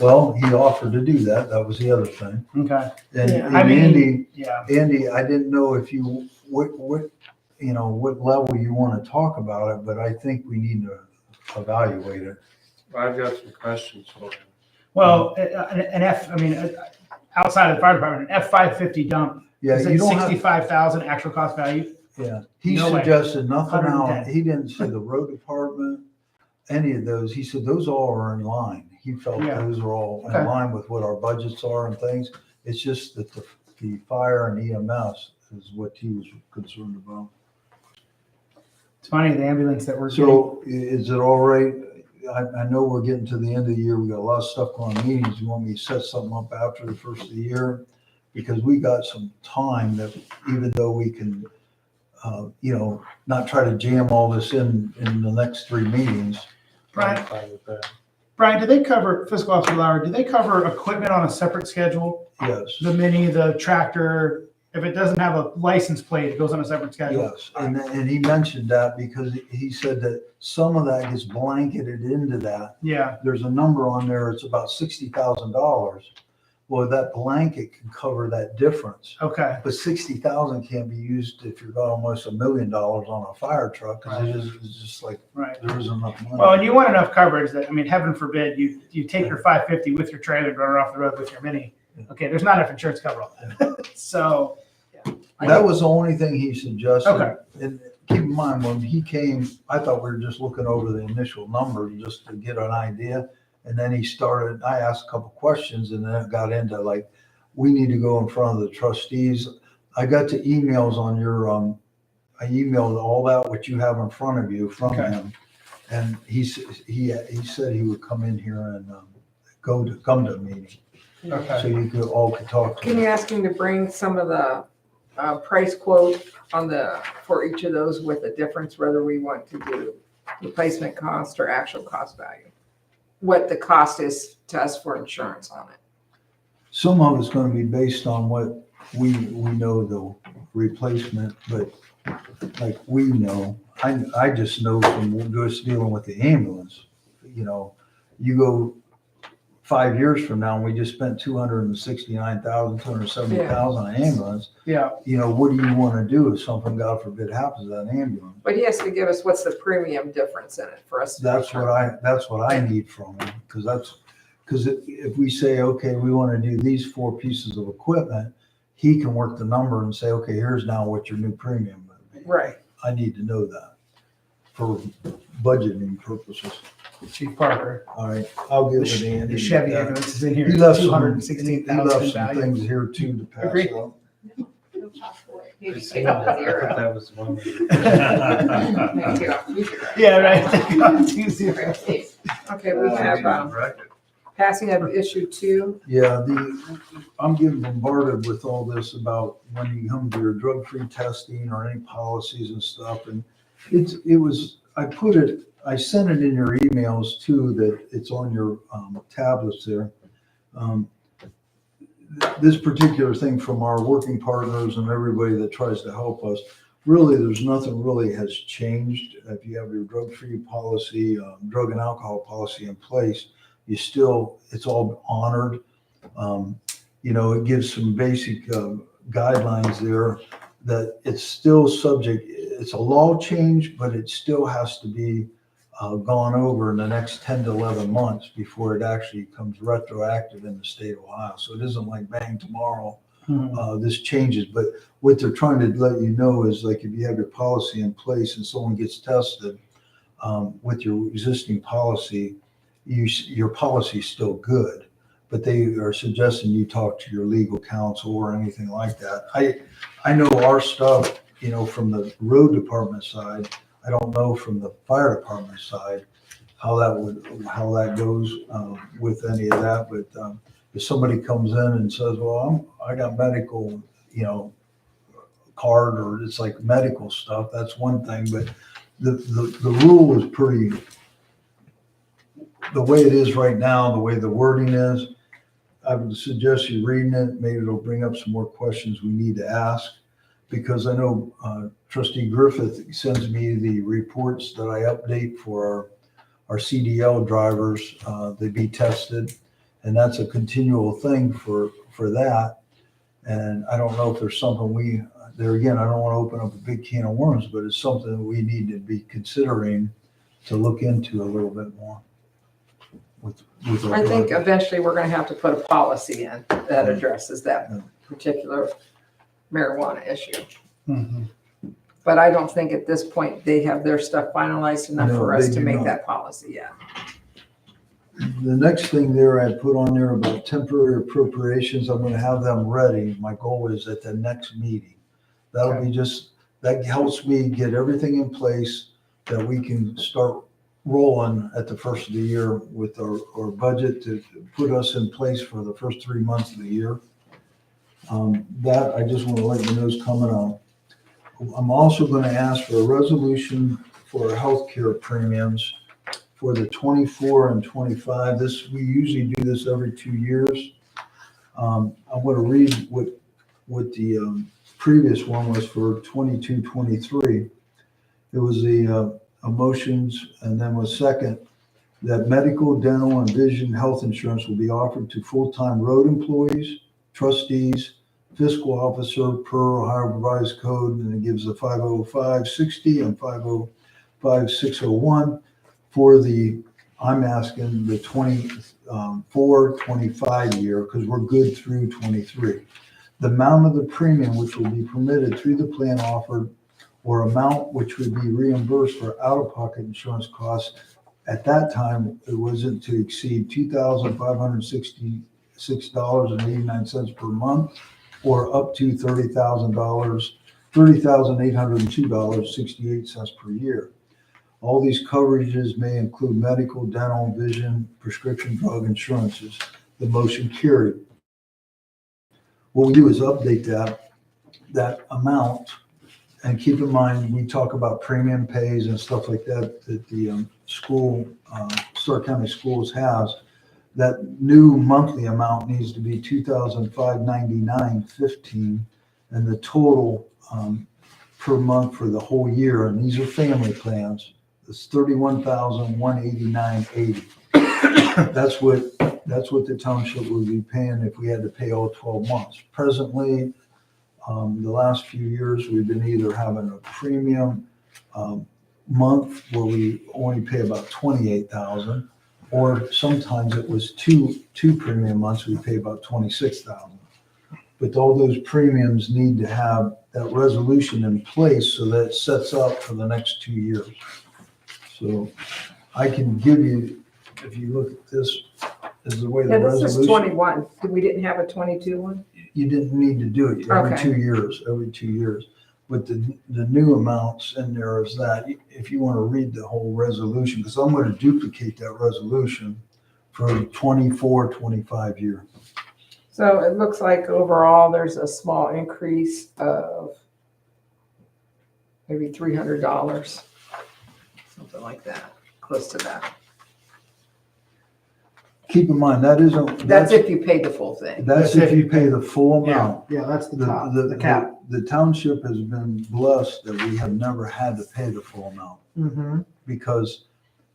Well, he offered to do that. That was the other thing. Okay, And Yeah. and I mean- Andy, yeah. Andy, I didn't know if you, what, you know, what level you want to talk about it, but I think we need to evaluate it. I've got some questions for him. Well, outside of the fire department, an F-550 dump, Yeah, is you it don't have, 65,000 actual cost value? yeah, he No way. suggested nothing out. 110. He didn't say the road department, any of those. He said those all are in line. He felt Yeah. those are all Okay. in line with what our budgets are and things. It's just that the fire and EMS is what he was concerned about. It's funny, the ambulance that we're getting, So is it all right? I know we're getting to the end of the year. We got a lot of stuff going on meetings. You want me to set something up after the first of the year? Because we got some time that even though we can, not try to jam all this in the next 3 meetings. Brian, I'm fine with that. Brian, do they cover, fiscal officer Lauer, do they cover equipment on a separate schedule? Yes, The mini, the tractor, if it doesn't have a license plate, it goes on a separate schedule? yes. And he mentioned that because he said that some of that gets blanketed into that. Yeah, There's a number on there, it's about $60,000. Well, that blanket can cover that difference. okay, But 60,000 can't be used if you've got almost $1 million on a fire truck, because it's just like, right. there isn't enough money. Well, and you want enough coverage that, heaven forbid, you take your 550 with your trailer and run it off the road with your mini. Okay, there's not enough insurance cover all that. So, That was the only thing he suggested. Okay. And keep in mind, when he came, I thought we were just looking over the initial number just to get an idea. And then he started, I asked a couple questions and then it got into like, we need to go in front of the trustees. I got to emails on your, I emailed all that, what you have in front of you from Okay. him. And he said he would come in here and come to a meeting. So okay, you could talk to Can him. you ask him to bring some of the price quote for each of those with the difference, whether we want to do replacement cost or actual cost value? What the cost is to us for insurance on it. Some of it's gonna be based on what we know the replacement, but like we know, I just know from just dealing with the ambulance, you go 5 years from now, and we just spent 269,000, 270,000 on ambulance. yeah, What do you wanna do if something, God forbid, happens to that ambulance? But he has to give us what's the premium difference in it for us. to That's what I need from him, because if we say, okay, we want to do these 4 pieces of equipment, he can work the number and say, okay, here's now what your new premium would be. Right. I need to know that for budgeting purposes. Chief Parker, All right, I'll get with Andy. the Chevy with that. ambulance is in here, He left some, he 216,000 left in some value. things here too to pass Agreed. out. You just take off the I zero. thought that was the one. Maybe take off the zero. Yeah, right. 2-0. Okay, we have passing of issue 2. Yeah, I'm getting bombarded with all this about when you come to your drug-free testing or any policies and stuff. And I sent it in your emails too, that it's on your tablets there. This particular thing from our working partners and everybody that tries to help us, really, there's nothing really has changed. If you have your drug-free policy, drug and alcohol policy in place, it's all honored. It gives some basic guidelines there that it's still subject, it's a law change, but it still has to be gone over in the next 10 to 11 months before it actually becomes retroactive in the state of Ohio. So it isn't like bang tomorrow, this changes. But what they're trying to let you know is, like, if you have your policy in place and someone gets tested with your existing policy, your policy is still good. But they are suggesting you talk to your legal counsel or anything like that. I know our stuff, from the road department side. I don't know from the fire department side how that goes with any of that. But if somebody comes in and says, "Well, I got medical, card," or it's like medical stuff, that's one thing. But the rule is pretty. The way it is right now, the way the wording is, I would suggest you reading it. Maybe it'll bring up some more questions we need to ask, because I know Trustee Griffith sends me the reports that I update for our CDL drivers. They be tested, and that's a continual thing for that. And I don't know if there's something there again, I don't want to open up a big can of worms, but it's something that we need to be considering to look into a little bit more. With our I think drivers. eventually we're gonna have to put a policy in that addresses that particular marijuana issue. Mhm. But I don't think at this point they have their stuff finalized enough No, for us they to do make not. that policy yet. The next thing there I put on there about temporary appropriations, I'm gonna have them ready. My goal is at the next meeting. That'll be that helps me get everything in place that we can start rolling at the first of the year with our budget to put us in place for the first 3 months of the year. That I just want to let you know is coming up. I'm also going to ask for a resolution for healthcare premiums for the 24 and 25. We usually do this every 2 years. I'm going to read what the previous one was for 22, 23. It was the motions, and then was second, that medical, dental, and vision health insurance will be offered to full-time road employees, trustees, fiscal officer per Ohio Revised Code, and it gives the 50560 and 505601 for I'm asking the 24-25 year, because we're good through 23. The amount of the premium which will be permitted through the plan offered, or amount which would be reimbursed for out-of-pocket insurance costs at that time, it wasn't to exceed $2,566.89 per month, or up to $30,802.68 per year. All these coverages may include medical, dental, vision, prescription drug insurances. The motion carried. What we do is update that amount. And keep in mind, we talk about premium pays and stuff like that the Stark County Schools has. That new monthly amount needs to be $2,599.15, and the total per month for the whole year, and these are family plans, is $31,189.80. That's what the township would be paying if we had to pay all 12 months. Presently, the last few years, we've been either having a premium month where we only pay about $28,000, or sometimes it was two premium months, we pay about $26,000. But all those premiums need to have that resolution in place so that it sets up for the next 2 years. So I can give you, if you look at this, is the way the Yeah, this resolution. is 21. We didn't have a 22 one? You didn't need to do it every Okay. 2 years, But the new amounts in there is that, if you want to read the whole resolution, because I'm going to duplicate that resolution for the 24, 25 year. So it looks like overall there's a small increase of maybe $300, something like that, close to that. keep in mind, That's if you paid the full thing. that's if you pay the full Yeah, amount. yeah, that's the top, the cap. The township has been blessed that we have never had to pay the full amount Mm-hmm. because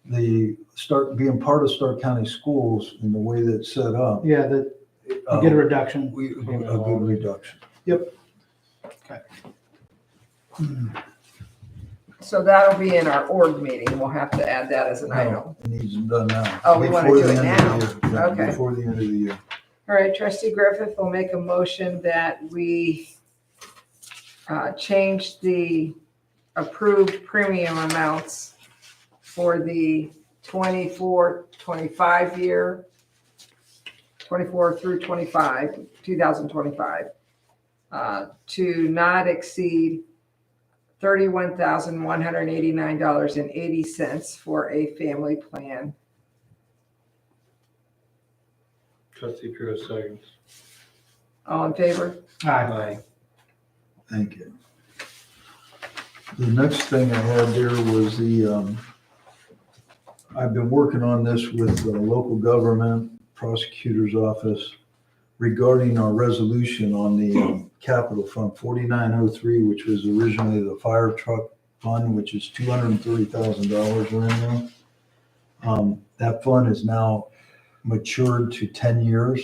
being part of Stark County Schools in the way that it's set up, Yeah, that you get a reduction. a good reduction. So that'll be in our org meeting. We'll have to add that as an item. No, it needs to be done now. Oh, we wanna Before do the it end of the now. year. Yeah, Okay. Before the end of the year. All right, Trustee Griffith will make a motion that we change the approved premium amounts for the 24-25 year, 24 through 25, 2025, to not exceed $31,189.80 for a family plan. Trustee Cruz seconds. All in favor? Aye. Thank you. The next thing I had there was I've been working on this with the local government prosecutor's office regarding our resolution on the capital fund 4903, which was originally the fire truck fund, which is $230,000 in there. That fund is now matured to 10 years.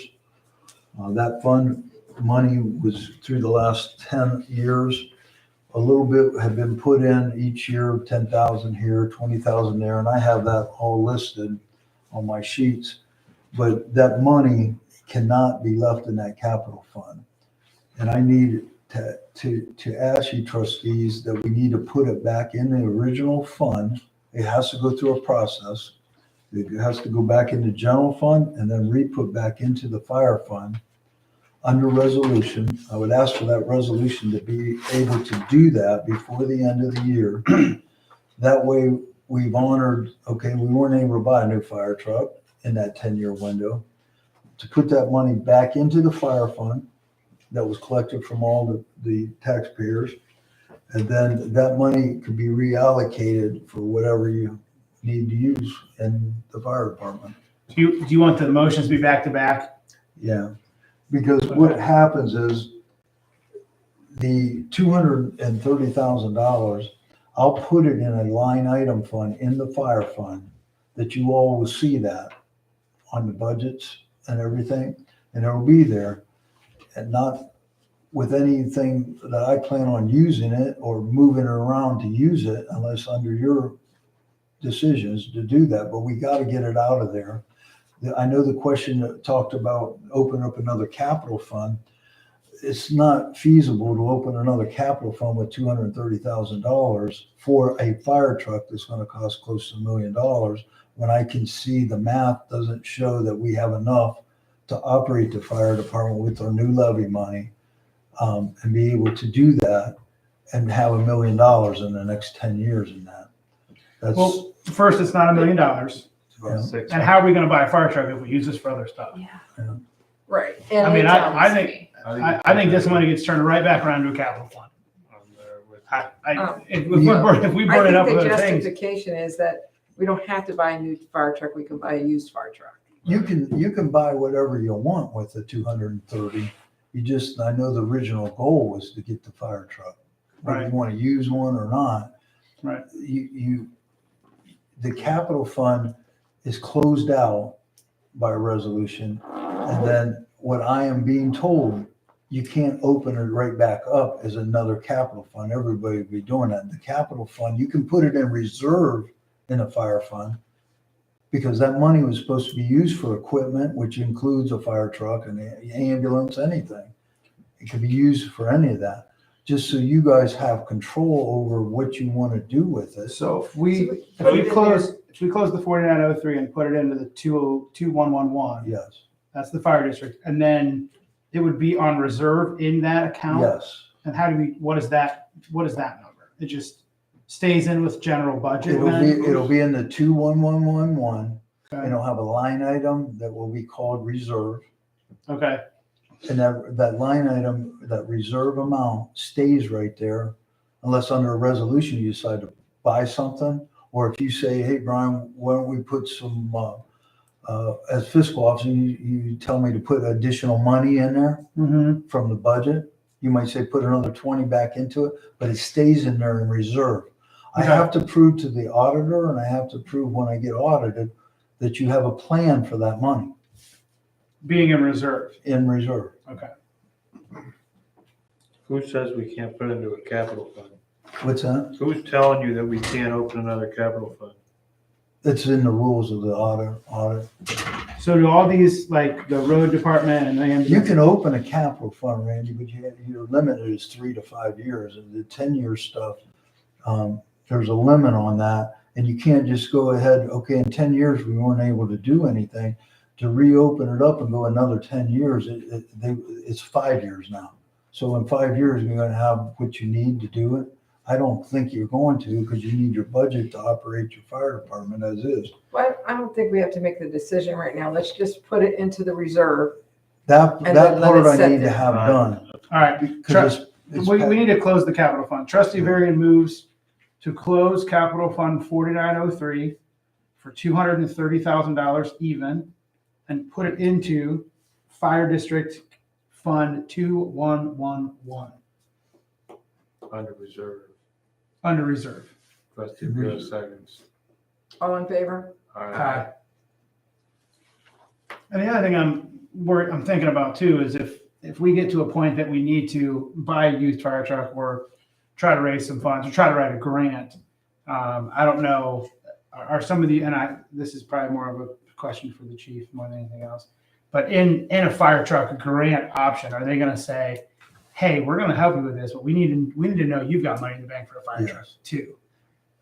That fund money was through the last 10 years. A little bit had been put in each year, 10,000 here, 20,000 there, and I have that all listed on my sheets. But that money cannot be left in that capital fund. And I need to ask you trustees that we need to put it back in the original fund. It has to go through a process. It has to go back into general fund and then re-put back into the fire fund under resolution. I would ask for that resolution to be able to do that before the end of the year. That way we've honored, okay, we weren't able to buy a new fire truck in that 10-year window. To put that money back into the fire fund that was collected from all the taxpayers. And then that money could be reallocated for whatever you need to use in the fire department. Do you want the motions to be back to back? Yeah, because what happens is the $230,000, I'll put it in a line item fund in the fire fund that you all will see that on the budgets and everything, and it'll be there, and not with anything that I plan on using it or moving it around to use it unless under your decisions to do that, but we got to get it out of there. I know the question that talked about open up another capital fund. It's not feasible to open another capital fund with $230,000 for a fire truck that's going to cost close to $1 million when I can see the math doesn't show that we have enough to operate the fire department with our new levy money and be able to do that and have $1 million in the next 10 years in that. That's, Well, first, it's not $1 million. yeah. And how are we going to buy a fire truck if we use this for other stuff? Right. I mean, I think this money gets turned right back around to a capital fund. If we burn it up with I other think the things. justification is that we don't have to buy a new fire truck. We can buy a used fire truck. You can buy whatever you want with the 230. I know the original goal was to get the fire truck. Whether you want to use one or not. Right. The capital fund is closed out by resolution. And then what I am being told, you can't open it right back up as another capital fund. Everybody would be doing that. The capital fund, you can put it in reserve in a fire fund because that money was supposed to be used for equipment, which includes a fire truck, an ambulance, anything. It could be used for any of that, just so you guys have control over what you want to do with it. So if we close the 4903 and put it into the 22111, Yes, that's the fire district, and then it would be on reserve in that account. yes. And what is that number? It just stays in with general budget. It'll be in the 21111, Okay. and it'll have a line item that will be called reserve. Okay. And that line item, that reserve amount stays right there unless under a resolution you decide to buy something. Or if you say, hey, Brian, why don't we put some as fiscal officer, you tell me to put additional money in there Mm-hmm. from the budget. You might say put another 20 back into it, but it stays in there in reserve. I Okay. have to prove to the auditor, and I have to prove when I get audited that you have a plan for that money Being in reserve. in reserve. Okay. Who says we can't put into a capital fund? What's that? Who's telling you that we can't open another capital fund? It's in the rules of the audit. So do all these, like the road department and the You can open a capital fund, Randy, but your limit is 3 to 5 years. And the 10-year stuff, there's a limit on that. And you can't just go ahead, okay, in 10 years, we weren't able to do anything. To reopen it up and go another 10 years, it's 5 years now. So in 5 years, you're going to have what you need to do it. I don't think you're going to, because you need your budget to operate your fire department as is. Well, I don't think we have to make the decision right now. Let's just put it into the reserve. That And then let part it I sit need to there. have done. All right. Because We need to close the capital fund. Trustee Varian moves to close capital fund 4903 for $230,000 even and put it into fire district fund 2111 Under reserve. under reserve. Trustee Burrow seconds. All in favor? All right. And the other thing I'm thinking about too is if we get to a point that we need to buy a used fire truck or try to raise some funds or try to write a grant, I don't know, are some of the, this is probably more of a question for the chief more than anything else, but in a fire truck, a grant option, are they going to say, hey, we're going to help you with this, but we need to know you've got money in the bank for a fire truck too.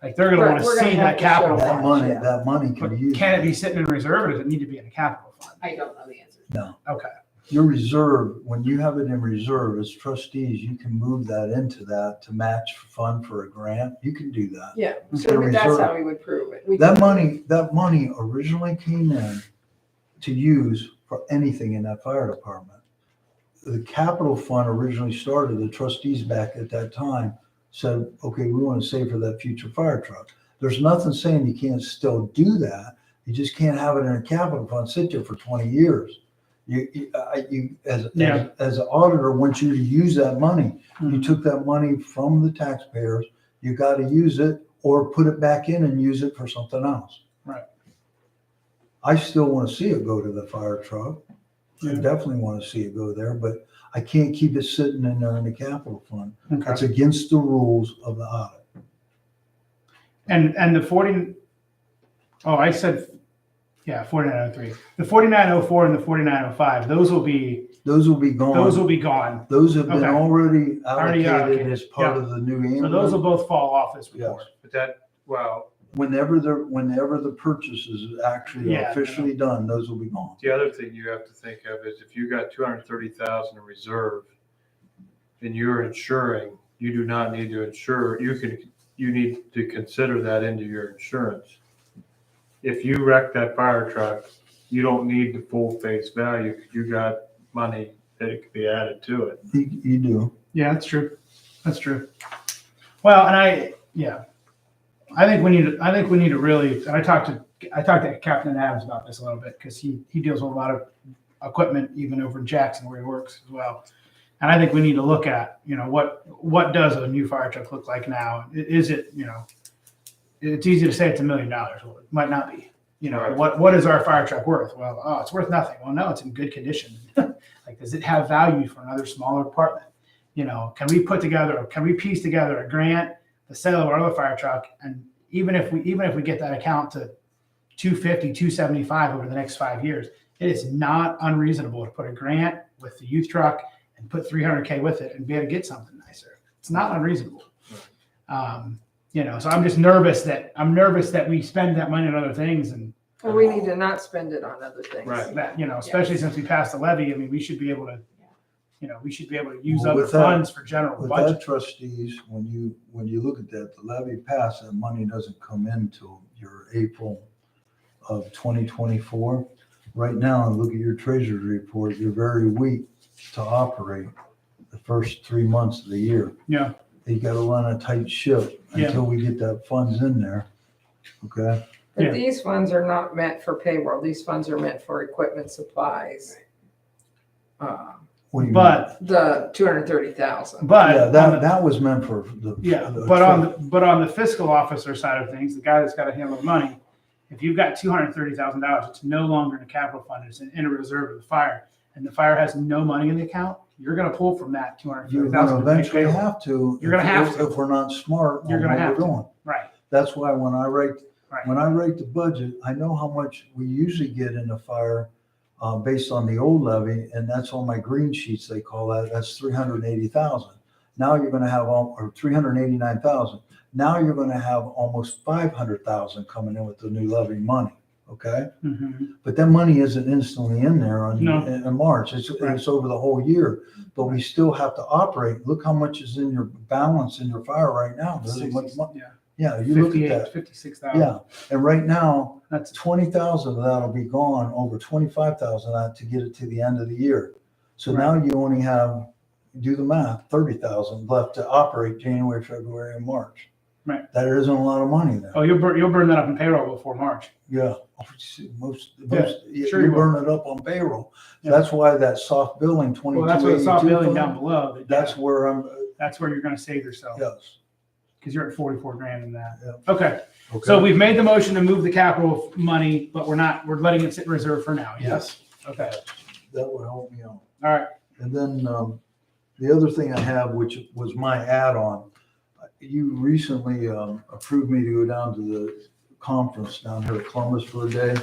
Like they're going to want We're to gonna see have that to show capital that. fund. That money can But be used. can it be sitting in reserve or does it need to be in a capital fund? I don't know the answer. No. Okay. Your reserve, when you have it in reserve as trustees, you can move that into that to match fund for a grant. You can do that. Yeah, It's so in that's reserve. how we would prove it. We That can- money originally came in to use for anything in that fire department. The capital fund originally started, the trustees back at that time said, okay, we want to save for that future fire truck. There's nothing saying you can't still do that. You just can't have it in a capital fund, sit there for 20 years. As an auditor, wants you to use that money. You took that money from the taxpayers, you got to use it or put it back in and use it for something else. Right. I still want to see it go to the fire truck. I definitely want to see it go there, but I can't keep it sitting in there in the capital fund. Okay. That's against the rules of the audit. And the 4903. The 4904 and the 4905, those will be gone. Those have been Okay. already Already allocated allocated, as part of the new So those will ambulance. both fall off this report. But Whenever the purchase is actually Yeah. officially done, those will be gone. the other thing you have to think of is if you got 230,000 in reserve and you're insuring, you do not need to insure, you need to consider that into your insurance. If you wreck that fire truck, you don't need the full face value because you got money that it could be added to it. You do. Yeah, that's true. That's true. Well, and I think we need to really, and I talked to Captain Adams about this a little bit because he deals with a lot of equipment even over in Jackson where he works as well. And I think we need to look at, what does a new fire truck look like now? Is it, it's easy to say it's $1 million. Well, it might not be. Right. What is our fire truck worth? Well, it's worth nothing. Well, no, it's in good condition. Like, does it have value for another smaller department? Can we piece together a grant, the sale of our other fire truck, and even if we get that account to 250, 275 over the next 5 years, it is not unreasonable to put a grant with the youth truck and put $300K with it and be able to get something nicer. It's not unreasonable. So I'm just nervous that we spend that money on other things and Well, we need to not spend it on other things. Right. that, especially since we passed the levy. I mean, we should be able to, use Well, other with that- funds for general With budget. that, trustees, when you look at that, the levy passed, that money doesn't come in till your April of 2024. Right now, look at your treasury report, you're very weak to operate the first 3 months of the year. Yeah. You gotta run a tight ship Yeah. until we get that funds in there, okay? Yeah. But these funds are not meant for payroll. These funds are meant for equipment supplies. What do you mean? But, The 230,000. Yeah, but, that was meant for the. yeah, the but on truck. but on the fiscal officer side of things, the guy that's got to handle the money, if you've got $230,000, it's no longer in a capital fund, it's in a reserve of the fire, and the fire has no money in the account, you're gonna pull from that You're 230,000. gonna eventually have to. You're gonna have to. If we're not smart You're on gonna what have we're to. doing. Right, That's why when I write right. the budget, I know how much we usually get in the fire based on the old levy, and that's on my green sheets, they call that, that's 380,000. Now you're gonna have, or 389,000. Now you're gonna have almost 500,000 coming in with the new levy money, okay? Mhm. But that money isn't instantly in there No. in March, it's over the whole year, but we still have to operate. Look how much is in your balance in your fire right now. There's a much money. Yeah. Yeah, you look at that. 56,000. Yeah, and right now, That's 20,000 of that'll be gone, over 25,000 of that to get it to the end of the year. So now you only have, do the math, 30,000 left to operate January, February, and March. Right. That isn't a lot of money there. Oh, you'll burn that up in payroll before March. Yeah, most, sure you you burn it up on payroll. Yeah. That's why that soft billing, Well, that's what the soft 2282 billing fund, down below. that's where That's where you're gonna save yourself, yes. because you're at 44 grand in that. Yeah. Okay, Okay. so we've made the motion to move the capital money, but we're letting it sit in reserve for now, yes? Okay, That would help me out. all right, And then the other thing I have, which was my add-on, you recently approved me to go down to the conference down here at Columbus for a day.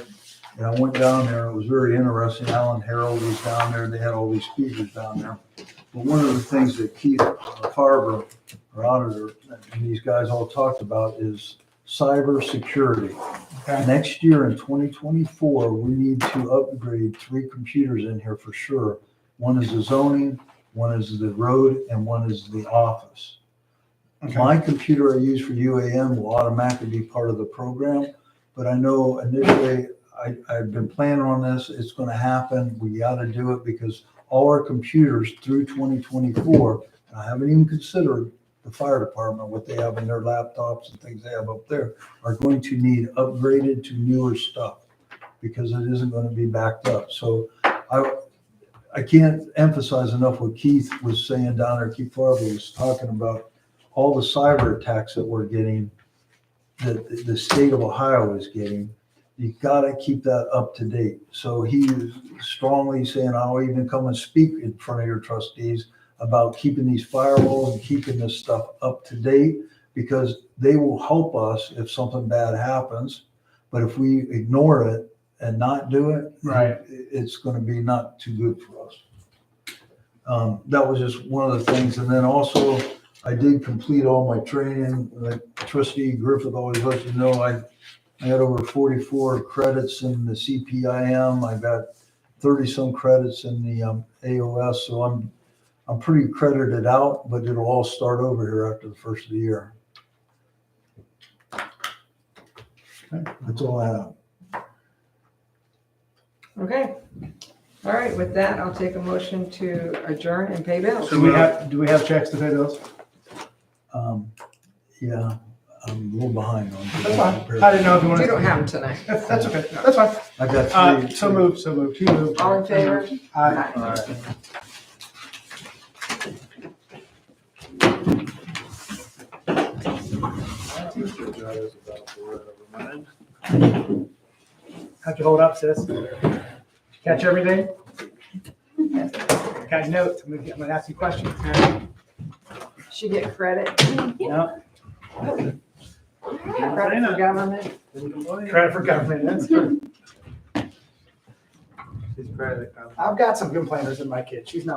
And I went down there, it was very interesting. Alan Harold was down there, they had all these speakers down there. But one of the things that Keith Farber, our auditor, and these guys all talked about is cyber security. okay, Next year in 2024, we need to upgrade 3 computers in here for sure. One is the zoning, one is the road, and one is the office. okay, My computer I use for UAM will automatically be part of the program, but I know initially I've been planning on this. It's going to happen. We got to do it because all our computers through 2024, and I haven't even considered the fire department, what they have in their laptops and things they have up there, are going to need upgraded to newer stuff because it isn't going to be backed up. So I can't emphasize enough what Keith was saying down there. Keith Farber was talking about all the cyber attacks that we're getting, that the state of Ohio is getting. You gotta keep that up to date. So he is strongly saying, I'll even come and speak in front of your trustees about keeping these firewalls and keeping this stuff up to date, because they will help us if something bad happens. But if we ignore it and not do it, right. it's gonna be not too good for us. That was just one of the things. And then also, I did complete all my training. Like Trustee Griffith always lets you know, I had over 44 credits in the CPIM. I got 30 some credits in the AOS. So I'm pretty credited out, but it'll all start over here after the first of the year. That's all I have. Okay. All right, with that, I'll take a motion to adjourn and pay bills. Do we have checks to pay bills? Yeah, I'm a little behind on. That's fine. I didn't know if you wanted. You don't have them tonight. That's okay, that's fine. I got 3. So moved, you moved. All in favor? Aye. All right. How'd you hold up, sis? Catch everything? Got notes, I'm gonna ask you questions. She get credit. No. Credit for government. Credit for government, that's good. I've got some good planners in my kid, she's not